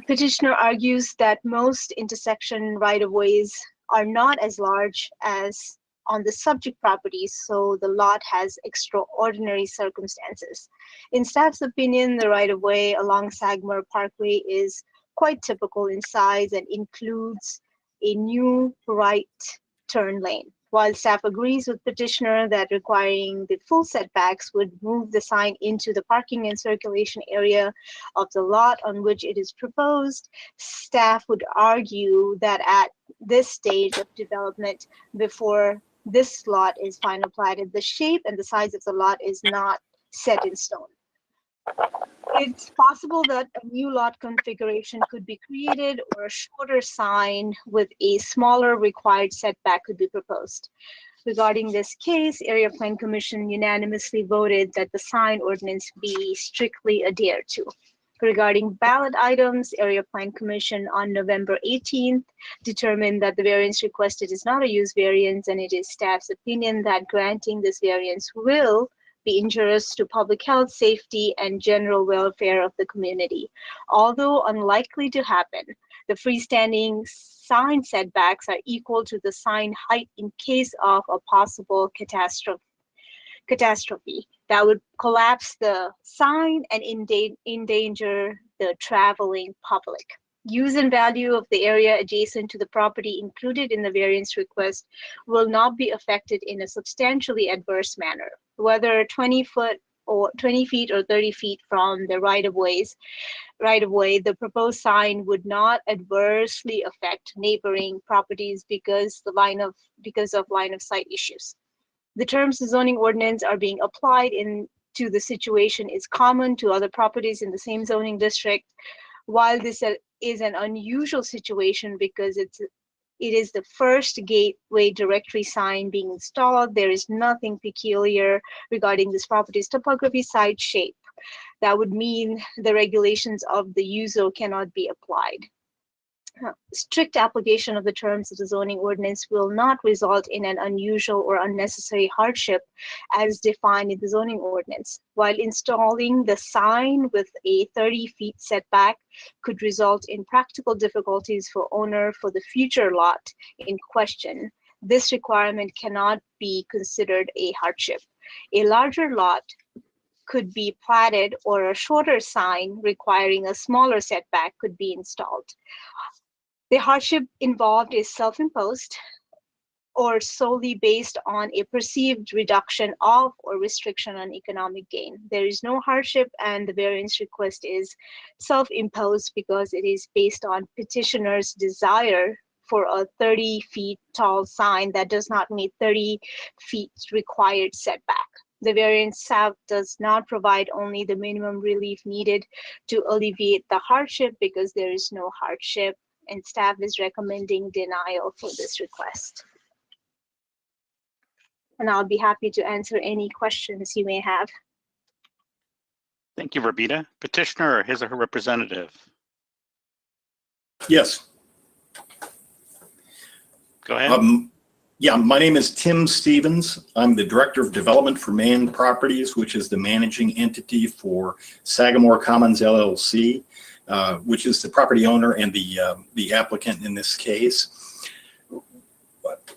Petitioner argues that most intersection right-of-ways are not as large as on the subject properties, so the lot has extraordinary circumstances. In staff's opinion, the right-of-way along Sagamore Parkway is quite typical in size and includes a new right turn lane. While staff agrees with petitioner that requiring the full setbacks would move the sign into the parking and circulation area of the lot on which it is proposed, staff would argue that at this stage of development, before this lot is final platted, the shape and the size of the lot is not set in stone. It's possible that a new lot configuration could be created or a shorter sign with a smaller required setback could be proposed. Regarding this case, Area Plan Commission unanimously voted that the sign ordinance be strictly adhered to. Regarding ballot items, Area Plan Commission on November 18th determined that the variance requested is not a use variance, and it is staff's opinion that granting this variance will be injurious to public health, safety, and general welfare of the community. Although unlikely to happen, the freestanding sign setbacks are equal to the sign height in case of a possible catastrophe that would collapse the sign and endanger the traveling public. Use and value of the area adjacent to the property included in the variance request will not be affected in a substantially adverse manner. Whether 20 feet or 30 feet from the right-of-way, the proposed sign would not adversely affect neighboring properties because of line of sight issues. The terms the zoning ordinance are being applied to the situation is common to other properties in the same zoning district. While this is an unusual situation because it is the first gateway directory sign being installed, there is nothing peculiar regarding this property's topography, site shape. That would mean the regulations of the USO cannot be applied. Strict application of the terms of the zoning ordinance will not result in an unusual or unnecessary hardship as defined in the zoning ordinance. While installing the sign with a 30 feet setback could result in practical difficulties for owner for the future lot in question, this requirement cannot be considered a hardship. A larger lot could be platted or a shorter sign requiring a smaller setback could be installed. The hardship involved is self-imposed or solely based on a perceived reduction of or restriction on economic gain. There is no hardship, and the variance request is self-imposed because it is based on petitioner's desire for a 30 feet tall sign that does not meet 30 feet required setback. The variance does not provide only the minimum relief needed to alleviate the hardship because there is no hardship, and staff is recommending denial for this request. And I'll be happy to answer any questions you may have. Thank you, Verbita. Petitioner or his or her representative? Yes. Go ahead. Yeah, my name is Tim Stevens. I'm the Director of Development for Man Properties, which is the managing entity for Sagamore Commons LLC. which is the property owner and the applicant in this case.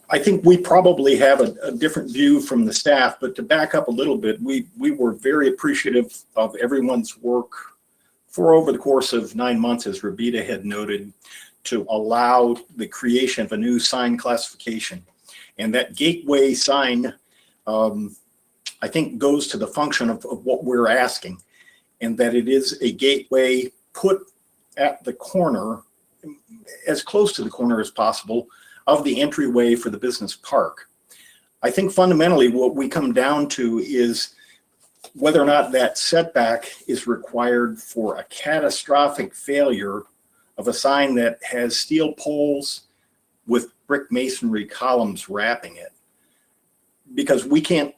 I think we probably have a different view from the staff, but to back up a little bit, we were very appreciative of everyone's work for over the course of 9 months, as Rabita had noted, to allow the creation of a new sign classification. And that gateway sign, I think, goes to the function of what we're asking, and that it is a gateway put at the corner, as close to the corner as possible, of the entryway for the business park. I think fundamentally what we come down to is whether or not that setback is required for a catastrophic failure of a sign that has steel poles with brick masonry columns wrapping it. Because we can't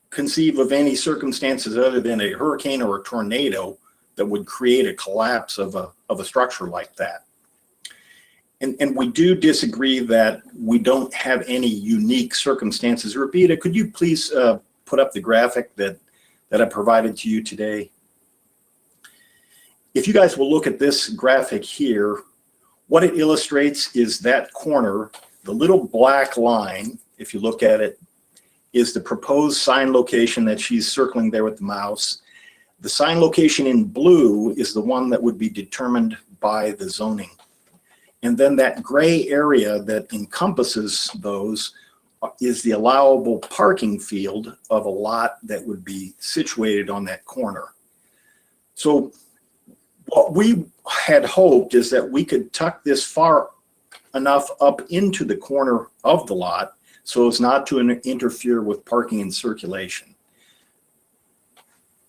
conceive of any circumstances other than a hurricane or a tornado that would create a collapse of a structure like that. And we do disagree that we don't have any unique circumstances. Rabita, could you please put up the graphic that I provided to you today? If you guys will look at this graphic here, what it illustrates is that corner, the little black line, if you look at it, is the proposed sign location that she's circling there with the mouse. The sign location in blue is the one that would be determined by the zoning. And then that gray area that encompasses those is the allowable parking field of a lot that would be situated on that corner. So what we had hoped is that we could tuck this far enough up into the corner of the lot so as not to interfere with parking and circulation.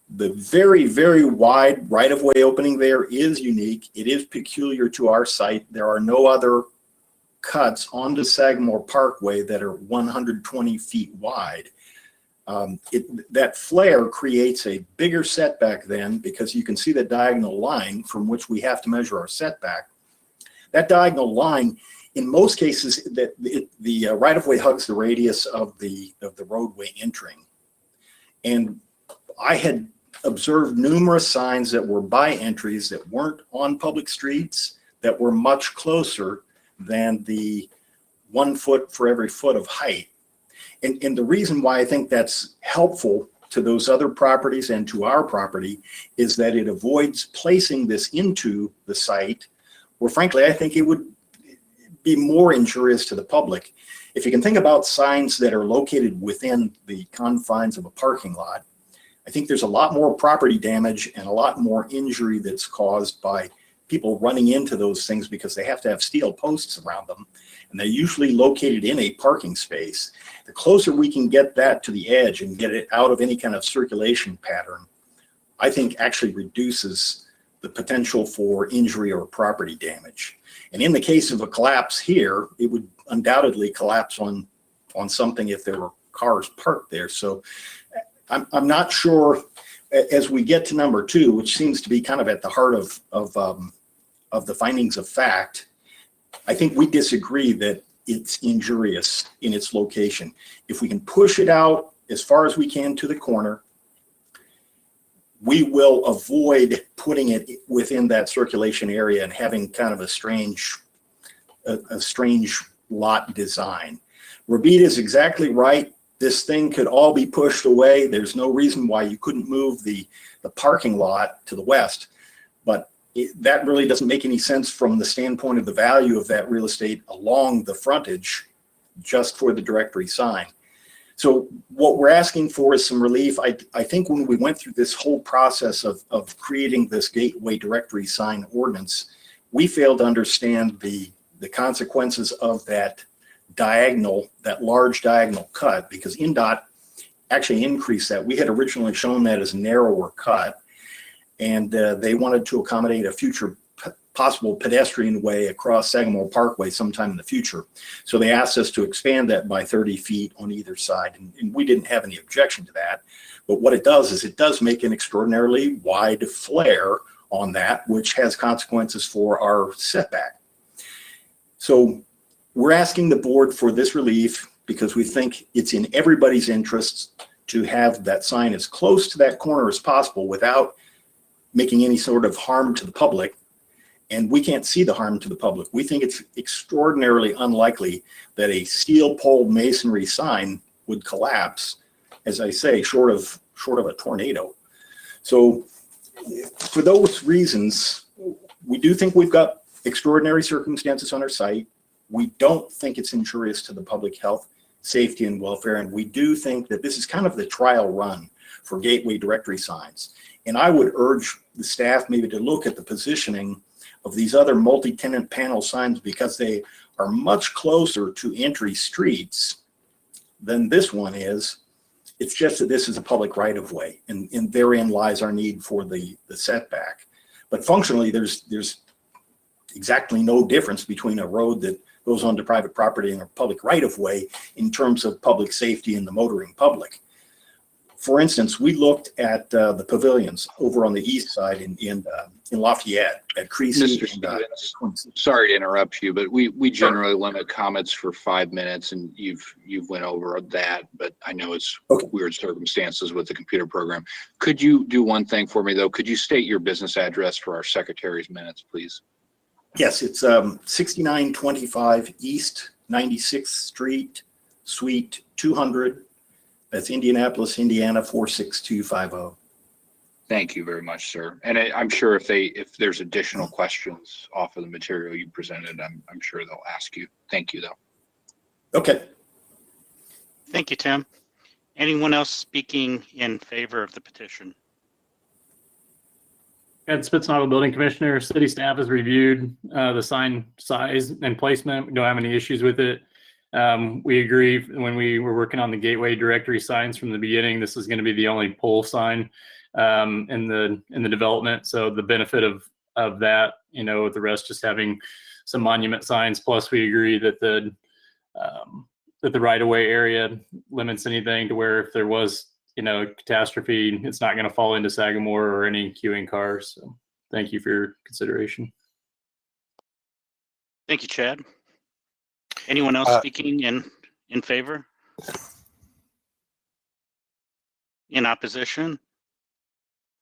The very, very wide right-of-way opening there is unique. It is peculiar to our site. There are no other cuts onto Sagamore Parkway that are 120 feet wide. That flare creates a bigger setback then, because you can see the diagonal line from which we have to measure our setback. That diagonal line, in most cases, the right-of-way hugs the radius of the roadway entering. And I had observed numerous signs that were by entries that weren't on public streets, that were much closer than the 1 foot for every foot of height. And the reason why I think that's helpful to those other properties and to our property is that it avoids placing this into the site, where frankly, I think it would be more injurious to the public. If you can think about signs that are located within the confines of a parking lot, I think there's a lot more property damage and a lot more injury that's caused by people running into those things because they have to have steel posts around them, and they're usually located in a parking space. The closer we can get that to the edge and get it out of any kind of circulation pattern, I think actually reduces the potential for injury or property damage. And in the case of a collapse here, it would undoubtedly collapse on something if there were cars parked there. So I'm not sure, as we get to number 2, which seems to be kind of at the heart of the findings of fact, I think we disagree that it's injurious in its location. If we can push it out as far as we can to the corner, we will avoid putting it within that circulation area and having kind of a strange lot design. Rabita is exactly right. This thing could all be pushed away. There's no reason why you couldn't move the parking lot to the west, but that really doesn't make any sense from the standpoint of the value of that real estate along the frontage just for the directory sign. So what we're asking for is some relief. I think when we went through this whole process of creating this gateway directory sign ordinance, we failed to understand the consequences of that large diagonal cut, because INDOT actually increased that. We had originally shown that as a narrower cut, and they wanted to accommodate a future possible pedestrian way across Sagamore Parkway sometime in the future. So they asked us to expand that by 30 feet on either side, and we didn't have any objection to that. But what it does is it does make an extraordinarily wide flare on that, which has consequences for our setback. So we're asking the board for this relief because we think it's in everybody's interests to have that sign as close to that corner as possible without making any sort of harm to the public, and we can't see the harm to the public. We think it's extraordinarily unlikely that a steel pole masonry sign would collapse, as I say, short of a tornado. So for those reasons, we do think we've got extraordinary circumstances on our site. We don't think it's injurious to the public health, safety, and welfare. And we do think that this is kind of the trial run for gateway directory signs. And I would urge the staff maybe to look at the positioning of these other multi-tenant panel signs, because they are much closer to entry streets than this one is. It's just that this is a public right of way, and therein lies our need for the setback. But functionally, there's exactly no difference between a road that goes onto private property and a public right of way in terms of public safety and the motoring public. For instance, we looked at the pavilions over on the east side in Lafayette at Creasy. Mr. Stevens, sorry to interrupt you, but we generally limit comments for 5 minutes, and you've went over that, but I know it's weird circumstances with the computer program. Could you do one thing for me, though? Could you state your business address for our secretary's minutes, please? Yes, it's 6925 East 96th Street, Suite 200. That's Indianapolis, Indiana 46250. Thank you very much, sir. And I'm sure if there's additional questions off of the material you presented, I'm sure they'll ask you. Thank you, though. Okay. Thank you, Tim. Anyone else speaking in favor of the petition? Ed Spitznagel, Building Commissioner. City staff has reviewed the sign size and placement. We don't have any issues with it. We agree when we were working on the gateway directory signs from the beginning, this is going to be the only pole sign in the development. So the benefit of that, with the rest just having some monument signs. Plus, we agree that the right-of-way area limits anything to where if there was catastrophe, it's not going to fall into Sagamore or any queuing cars. So thank you for your consideration. Thank you, Chad. Anyone else speaking in favor? In opposition?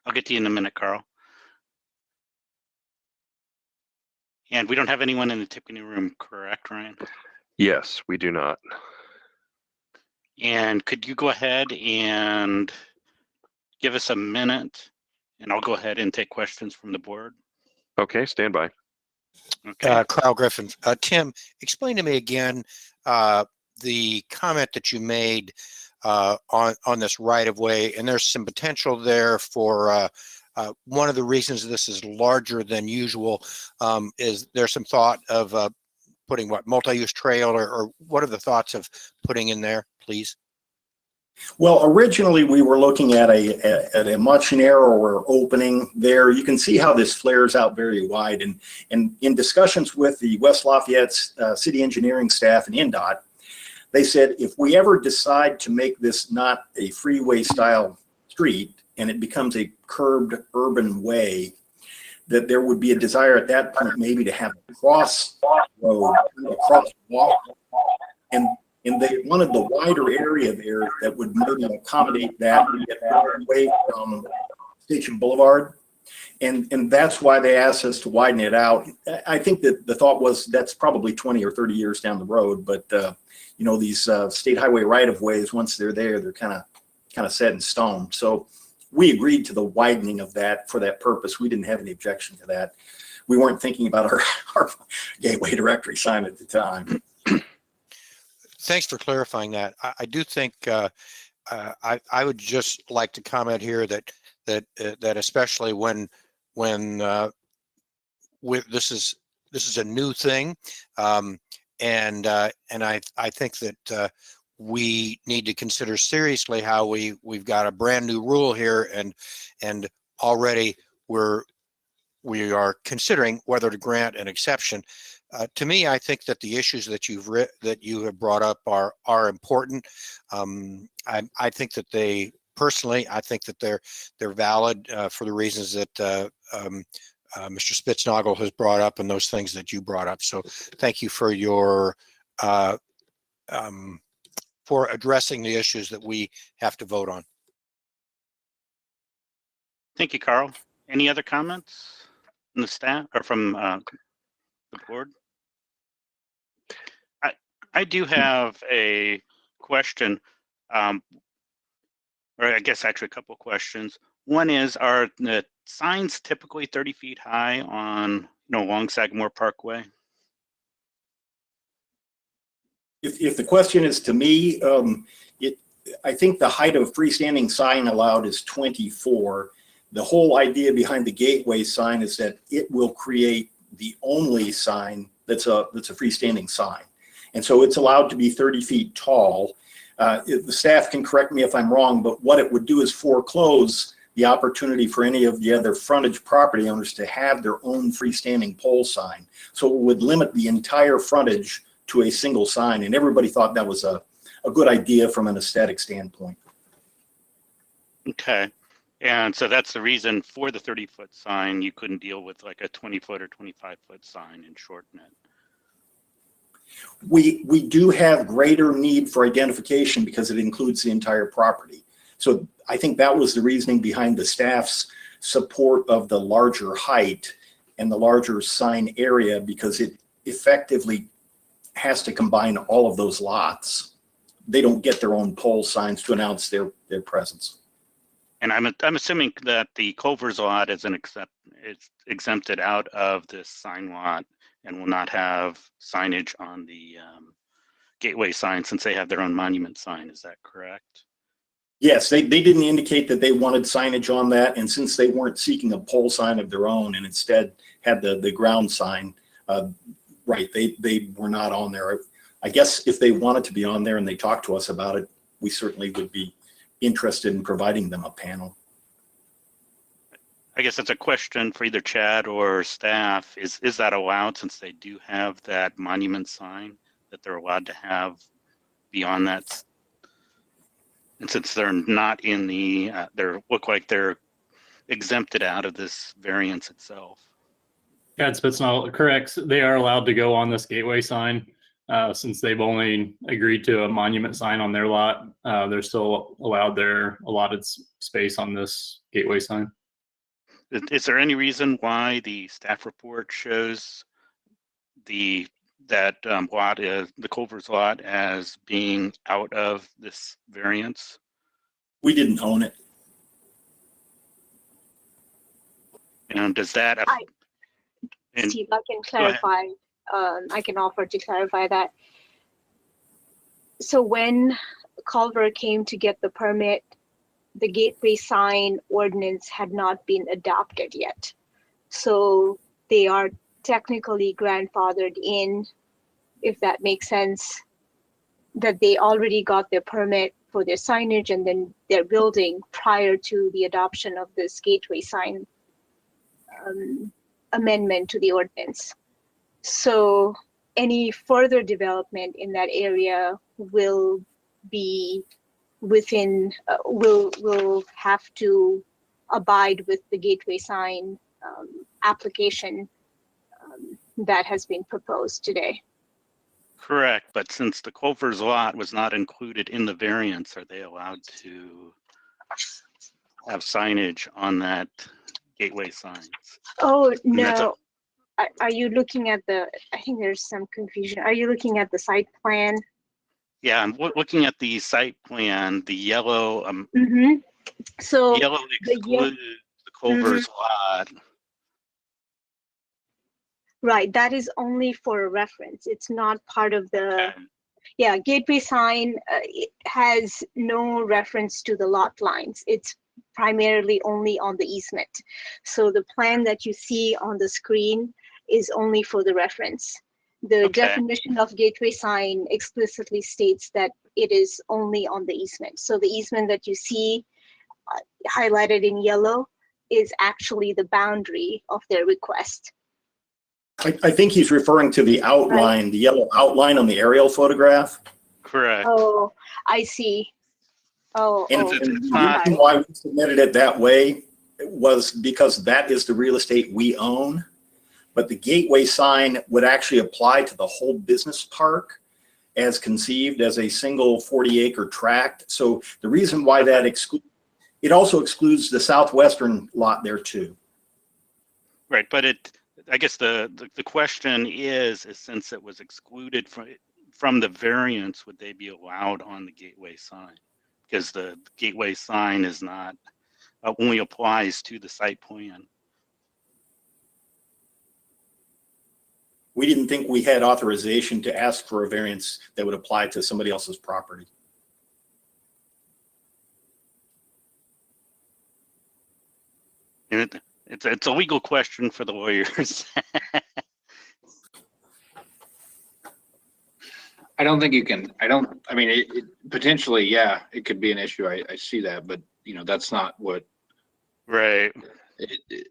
I'll get to you in a minute, Carl. And we don't have anyone in the Tippecanoe room, correct, Ryan? Yes, we do not. And could you go ahead and give us a minute, and I'll go ahead and take questions from the board. Okay, stand by. Okay. Kyle Griffin. Tim, explain to me again the comment that you made on this right of way, and there's some potential there for one of the reasons this is larger than usual is there's some thought of putting multi-use trail, or what are the thoughts of putting in there, please? Well, originally we were looking at a much narrower opening there. You can see how this flares out very wide, and in discussions with the West Lafayette city engineering staff and INDOT, they said if we ever decide to make this not a freeway style street and it becomes a curbed urban way, that there would be a desire at that point maybe to have a cross road, a crosswalk, and they wanted the wider area there that would maybe accommodate that and get away from Station Boulevard. And that's why they asked us to widen it out. I think that the thought was that's probably 20 or 30 years down the road, but these state highway right-of-ways, once they're there, they're kind of set in stone. So we agreed to the widening of that for that purpose. We didn't have any objection to that. We weren't thinking about our gateway directory sign at the time. Thanks for clarifying that. I do think I would just like to comment here that especially when this is a new thing, and I think that we need to consider seriously how we've got a brand new rule here, and already we are considering whether to grant an exception. To me, I think that the issues that you have brought up are important. I think that I think that they're valid for the reasons that Mr. Spitznagel has brought up, and those things that you brought up. So thank you for your for addressing the issues that we have to vote on. Thank you, Carl. Any other comments? the staff or from the board? I do have a question, or I guess actually a couple questions. One is, are the signs typically 30 feet high on, along Sagamore Parkway? If the question is to me, I think the height of freestanding sign allowed is 24. The whole idea behind the gateway sign is that it will create the only sign that's a freestanding sign. And so it's allowed to be 30 feet tall. The staff can correct me if I'm wrong, but what it would do is foreclose the opportunity for any of the other frontage property owners to have their own freestanding pole sign. So it would limit the entire frontage to a single sign. And everybody thought that was a good idea from an aesthetic standpoint. Okay. And so that's the reason for the 30-foot sign, you couldn't deal with like a 20-foot or 25-foot sign and shorten it. We do have greater need for identification because it includes the entire property. So I think that was the reasoning behind the staff's support of the larger height and the larger sign area, because it effectively has to combine all of those lots. They don't get their own pole signs to announce their presence. And I'm assuming that the Culver's lot is it's exempted out of this sign lot and will not have signage on the gateway sign since they have their own monument sign. Is that correct? Yes, they didn't indicate that they wanted signage on that. And since they weren't seeking a pole sign of their own and instead had the ground sign, right, they were not on there. I guess if they wanted to be on there and they talked to us about it, we certainly would be interested in providing them a panel. I guess that's a question for either Chad or staff. Is that allowed since they do have that monument sign that they're allowed to have beyond that? And since they're not in the, look like they're exempted out of this variance itself. Chad Spitznall, correct. They are allowed to go on this gateway sign. Since they've only agreed to a monument sign on their lot, they're still allowed their allotted space on this gateway sign. Is there any reason why the staff report shows that lot, the Culver's lot, as being out of this variance? We didn't own it. And does that? Steve, I can clarify. I can offer to clarify that. So when Culver came to get the permit, the gateway sign ordinance had not been adopted yet. So they are technically grandfathered in, if that makes sense, that they already got their permit for their signage and then their building prior to the adoption of this gateway sign amendment to the ordinance. So any further development in that area will be within, will have to abide with the gateway sign application that has been proposed today. Correct, but since the Culver's lot was not included in the variance, are they allowed to have signage on that gateway signs? Oh, no. Are you looking at the, I think there's some confusion. Are you looking at the site plan? Yeah, I'm looking at the site plan, the yellow, So yellow excludes the Culver's lot. Right, that is only for reference. It's not part of the, yeah, gateway sign it has no reference to the lot lines. It's primarily only on the easement. So the plan that you see on the screen is only for the reference. The definition of gateway sign explicitly states that it is only on the easement. So the easement that you see highlighted in yellow is actually the boundary of their request. I think he's referring to the outline, the yellow outline on the aerial photograph. Correct. Oh, I see. Oh, and the reason why we submitted it that way was because that is the real estate we own. But the gateway sign would actually apply to the whole business park as conceived as a single 40-acre tract. So the reason why that it also excludes the southwestern lot there too. Right, but I guess the question is since it was excluded from the variance, would they be allowed on the gateway sign? Because the gateway sign is not, only applies to the site plan. We didn't think we had authorization to ask for a variance that would apply to somebody else's property. And it's a legal question for the lawyers. I don't think you can, I mean, potentially, yeah, it could be an issue. I see that, but you know, that's not what. Right.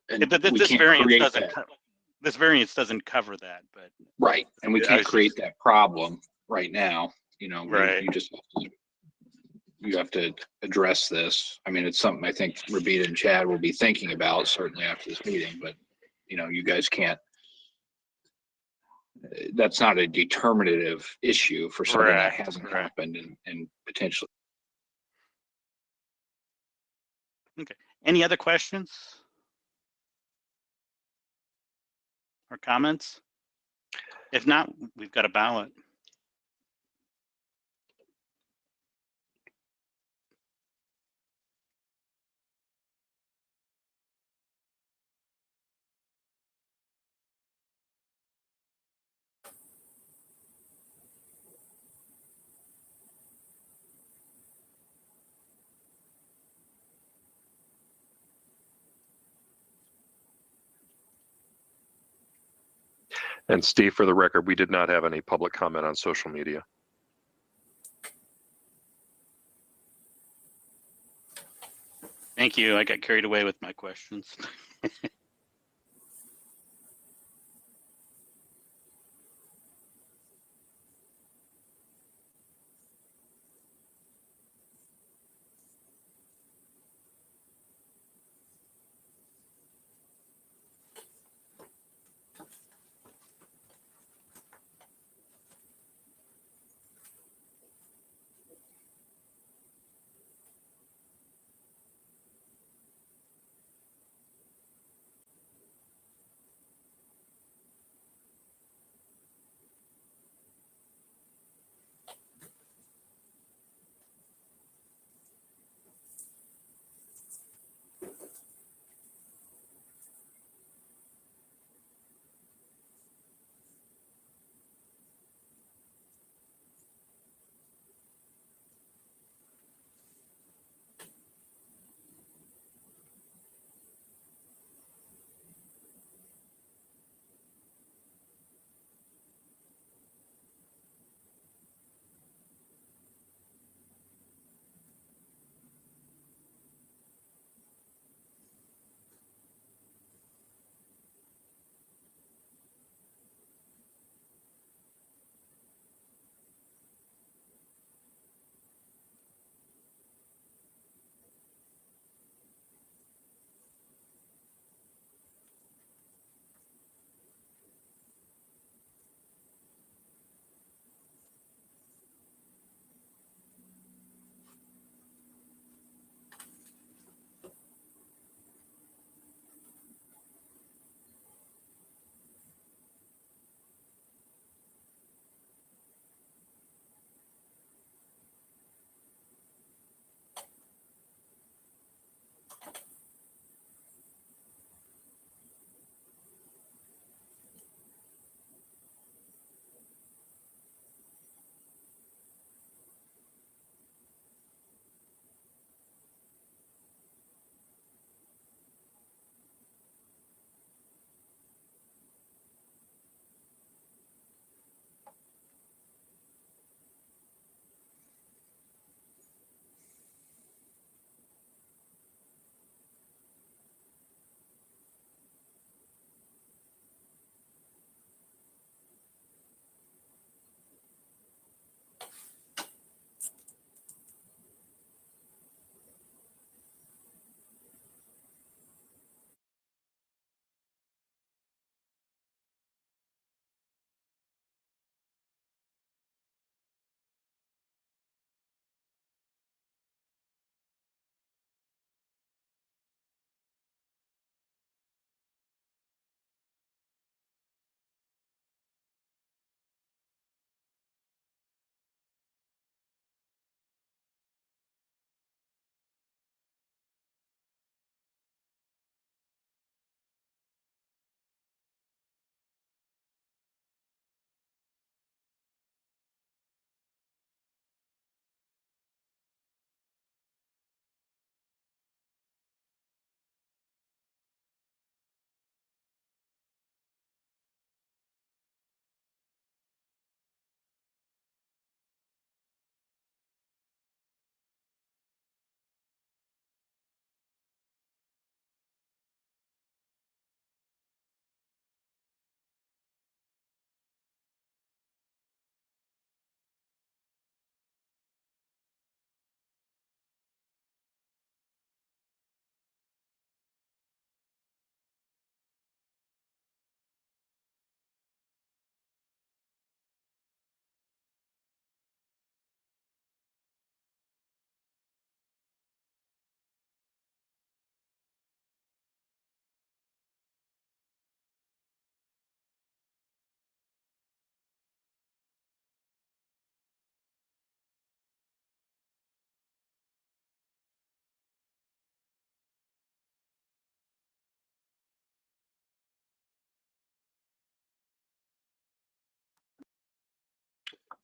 And But we this can't variance create doesn't. that. This variance doesn't cover that, but. Right, and we I can't was create just- that problem right now, you know. Right. You just, you have to address this. I mean, it's something I think Rabita and Chad will be thinking about certainly after this meeting, but you know, you guys can't. That's not a determinative issue for something that Correct, hasn't correct. happened and potentially. Any other questions? Or comments? If not, we've got a ballot. And Steve, for the record, we did not have any public comment on social media. Thank you. I got carried away with my questions.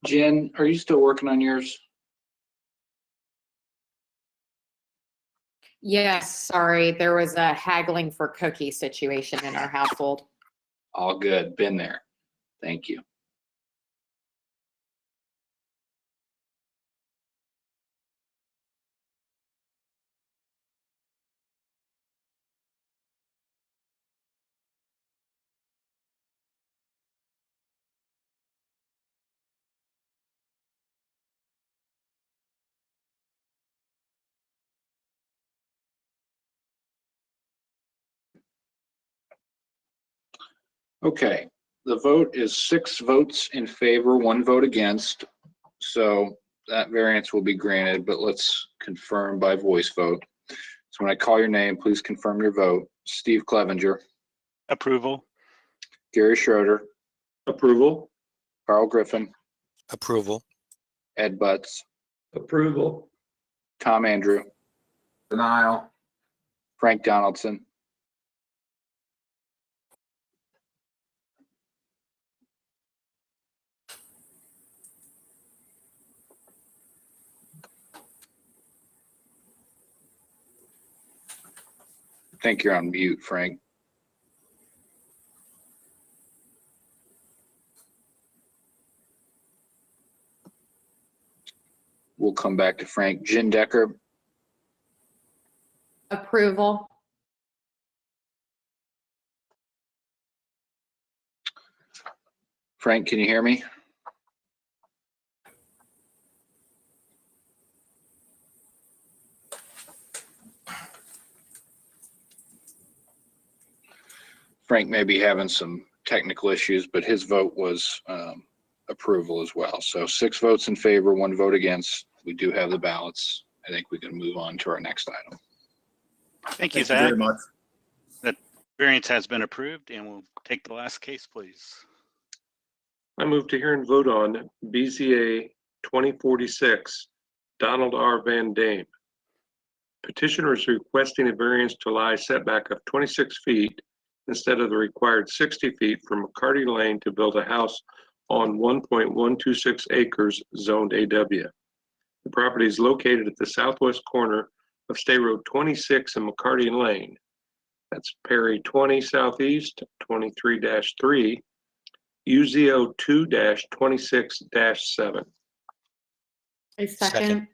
Jen, are you still working on yours? Yes, sorry, there was a haggling for cookie situation in our household. All good. Been there. Thank you. Okay, the vote is 6 votes in favor, 1 vote against. So that variance will be granted, but let's confirm by voice vote. So when I call your name, please confirm your vote. Steve Clevenger, Approval. Gary Schroeder, Approval. Carl Griffin, Approval. Ed Butts, Approval. Tom Andrew, Denial. Frank Donaldson, I think you're on mute, Frank. We'll come back to Frank. Jen Decker, Approval. Frank, can you hear me? Frank may be having some technical issues, but his vote was approval as well. So 6 votes in favor, 1 vote against. We do have the ballots. I think we can move on to our next item. Thank you, Thank you very Zach. much. That variance has been approved, and we'll take the last case, please. I move to hear and vote on BZA 2046, Donald R. Van Dame. Petitioner is requesting a variance to lie setback of 26 feet instead of the required 60 feet from McCarty Lane to build a house on 1.126 acres zoned AW. The property is located at the southwest corner of State Road 26 and McCarty Lane. That's Perry 20 Southeast, 23-3, UZO 2-26-7. A Second. second.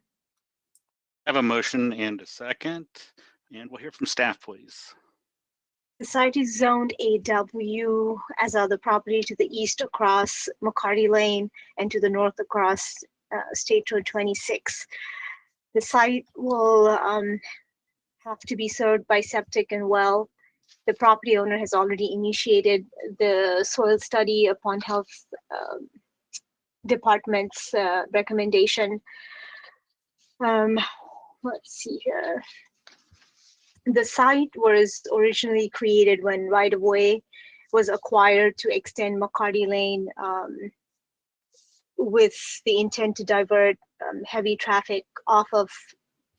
I have a motion and a second, and we'll hear from staff, please. The site is zoned AW, as are the property to the east across McCarty Lane and to the north across State Road 26. The site will have to be served by septic and well. The property owner has already initiated the soil study upon health department's recommendation. Let's see here. The site was originally created when right-of-way was acquired to extend McCarty Lane with the intent to divert heavy traffic off of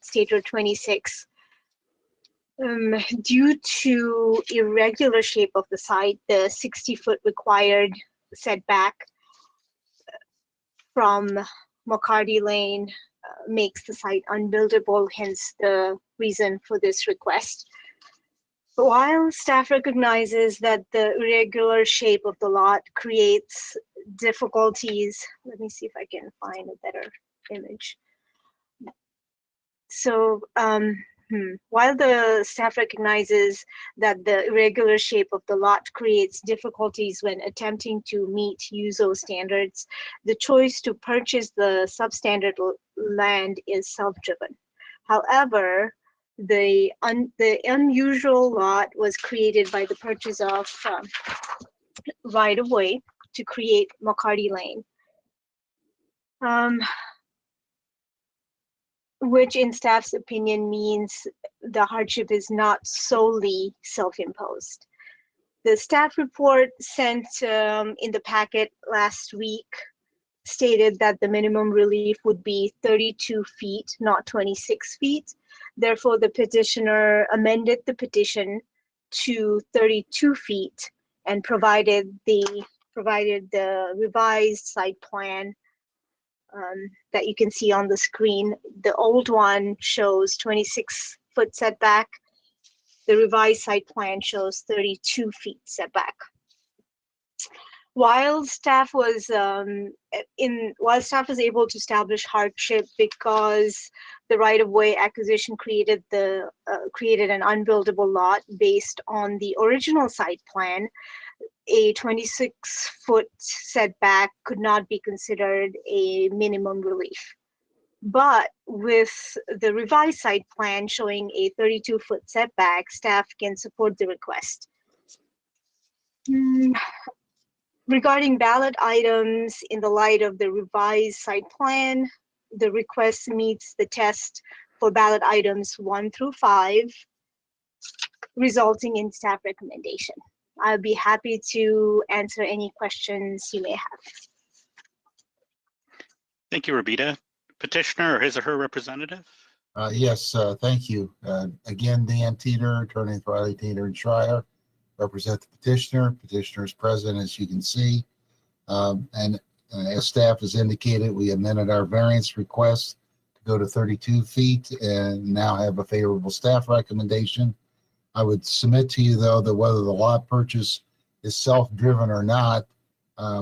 State Road 26. Due to irregular shape of the site, the 60-foot required setback from McCarty Lane makes the site unbuildable, hence the reason for this request. While staff recognizes that the irregular shape of the lot creates difficulties, let me see if I can find a better image. So while the staff recognizes that the irregular shape of the lot creates difficulties when attempting to meet UZO standards, the choice to purchase the substandard land is self-driven. However, the unusual lot was created by the purchase of right-of-way to create McCarty Lane. Which in staff's opinion means the hardship is not solely self-imposed. The staff report sent in the packet last week stated that the minimum relief would be 32 feet, not 26 feet. Therefore, the petitioner amended the petition to 32 feet and provided the revised site plan that you can see on the screen. The old one shows 26-foot setback. The revised site plan shows 32 feet setback. While staff was able to establish hardship because the right-of-way acquisition created an unbuildable lot based on the original site plan, a 26-foot setback could not be considered a minimum relief. But with the revised site plan showing a 32-foot setback, staff can support the request. Regarding ballot items, in the light of the revised site plan, the request meets the test for ballot items 1 through 5, resulting in staff recommendation. I'll be happy to answer any questions you may have. Thank you, Rabita. Petitioner or his or her representative? Yes, thank you. Again, Dan Teeter, attorney with Riley, Teeter and Schreier, represent the petitioner. Petitioner is present, as you can see. And as staff has indicated, we amended our variance request to go to 32 feet and now have a favorable staff recommendation. I would submit to you, though, that whether the lot purchase is self-driven or not,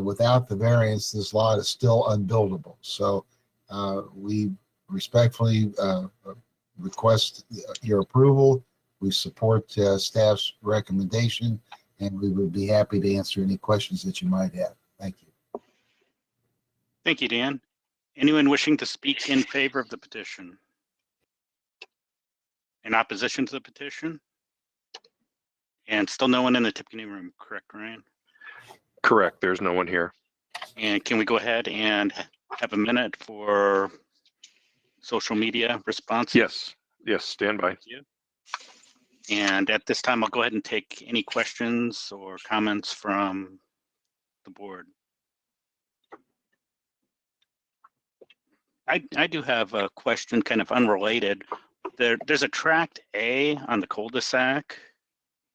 without the variance, this lot is still unbuildable. So we respectfully request your approval. We support staff's recommendation, and we would be happy to answer any questions that you might have. Thank you. Thank you, Dan. Anyone wishing to speak in favor of the petition? In opposition to the petition? And still no one in the Tippecanoe room, correct, Ryan? Correct. There's no one here. And can we go ahead and have a minute for social media responses? Yes. Yes. Stand by. Thank you. And at this time, I'll go ahead and take any questions or comments from the board. I do have a question, kind of unrelated. There's a tract A on the cul-de-sac.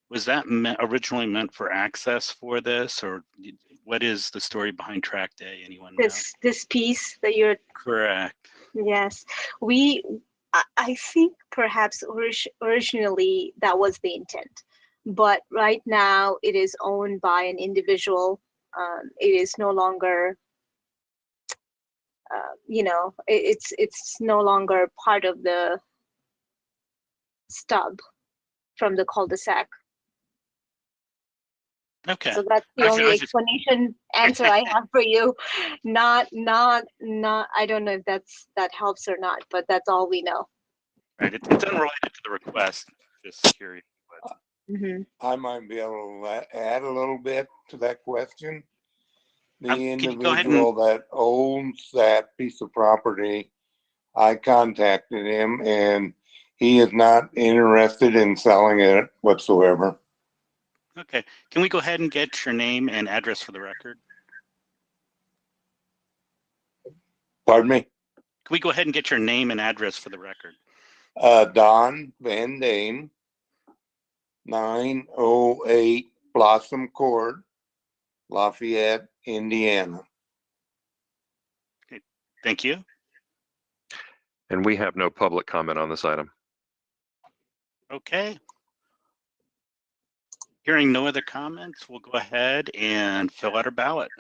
Was that originally meant for access for this, or what is the story behind tract A? Anyone know? This piece that you're Correct. Yes, I think perhaps originally that was the intent, but right now it is owned by an individual. It is no longer, it's no longer part of the stub from the cul-de-sac. Okay. So that's the only explanation answer I have for you. Not. I don't know if that helps or not, but that's all we know. Right. It's unrelated to the request. Just curious. I might be able to add a little bit to that question. The individual that owns that piece of property, I contacted him and he is not interested in selling it whatsoever. Okay. Can we go ahead and get your name and address for the record? Pardon me? Can we go ahead and get your name and address for the record? Don Van Dame, 908 Blossom Court, Lafayette, Indiana. Okay. Thank you. And we have no public comment on this item. Okay. Hearing no other comments, we'll go ahead and fill out our ballot.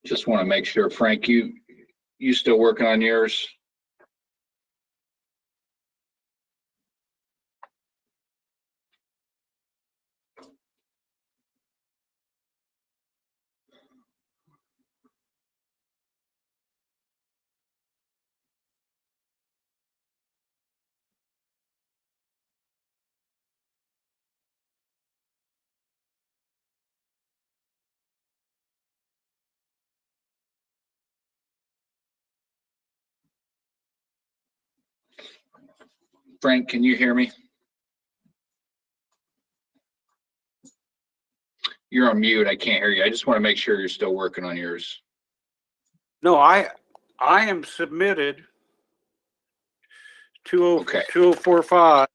Just want to make sure, Frank, you still working on yours? Frank, can you hear me? You're on mute. I can't hear you. I just want to make sure you're still working on yours. No, I am submitted 2045.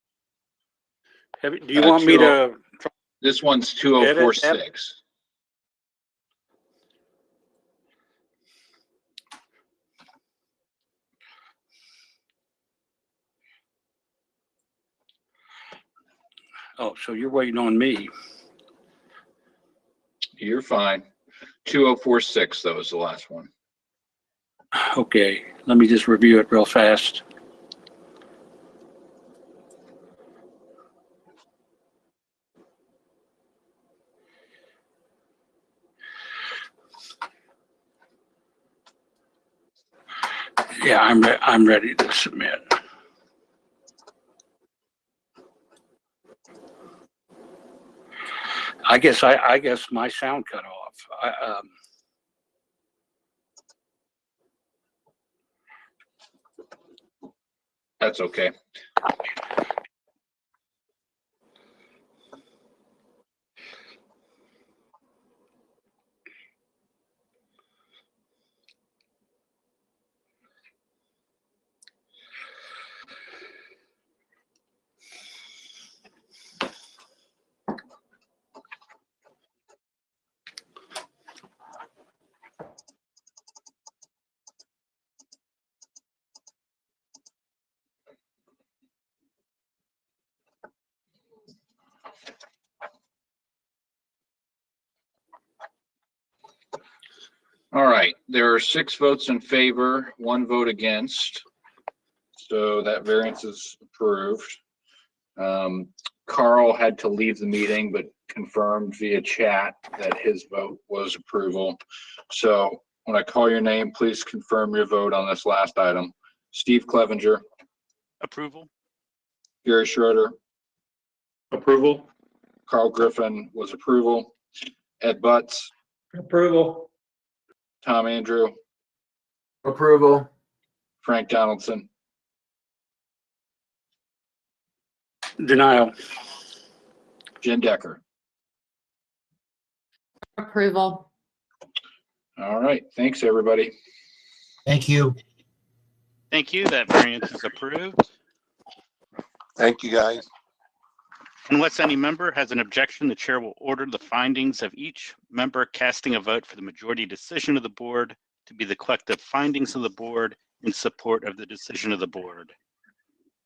Do you want me to? This one's 2046. Oh, so you're waiting on me. You're fine. 2046, though, is the last one. Okay, let me just review it real fast. Yeah, I'm ready to submit. I guess my sound cut off. That's okay. All right, there are 6 votes in favor, 1 vote against. So that variance is approved. Carl had to leave the meeting, but confirmed via chat that his vote was approval. So when I call your name, please confirm your vote on this last item. Steve Clevenger. Approval. Gary Schroeder. Approval. Carl Griffin was approval. Ed Butts. Approval. Tom Andrew. Approval. Frank Donaldson. Denial. Jen Decker. Approval. All right, thanks, everybody. Thank you. Thank you. That variance is approved. Thank you, guys. Unless any member has an objection, the chair will order the findings of each member casting a vote for the majority decision of the board to be the collective findings of the board in support of the decision of the board.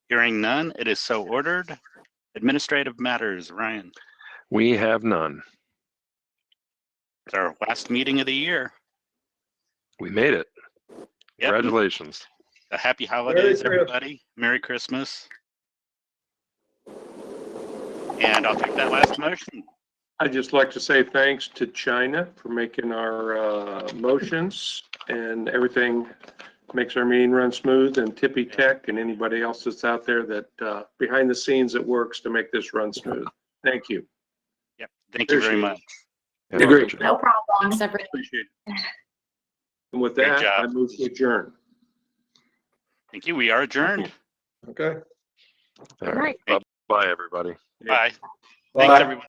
Hearing none, it is so ordered. Administrative matters, Ryan. We have none. It's our last meeting of the year. We made it. Yep. Congratulations. A happy holidays, Merry everybody. Merry Christmas. And I'll take that last motion. I'd just like to say thanks to China for making our motions and everything makes our meeting run smooth, and Tippy Tech and anybody else that's out there that behind the scenes that works to make this run smooth. Thank you. Yep. Thank you very much. Agreed. No problem. Thanks, everyone. Appreciate it. And with Great that, job. I move to adjourn. Thank you. We are adjourned. Okay. All right. Bye, everybody. Bye. Bye. Thanks, everyone.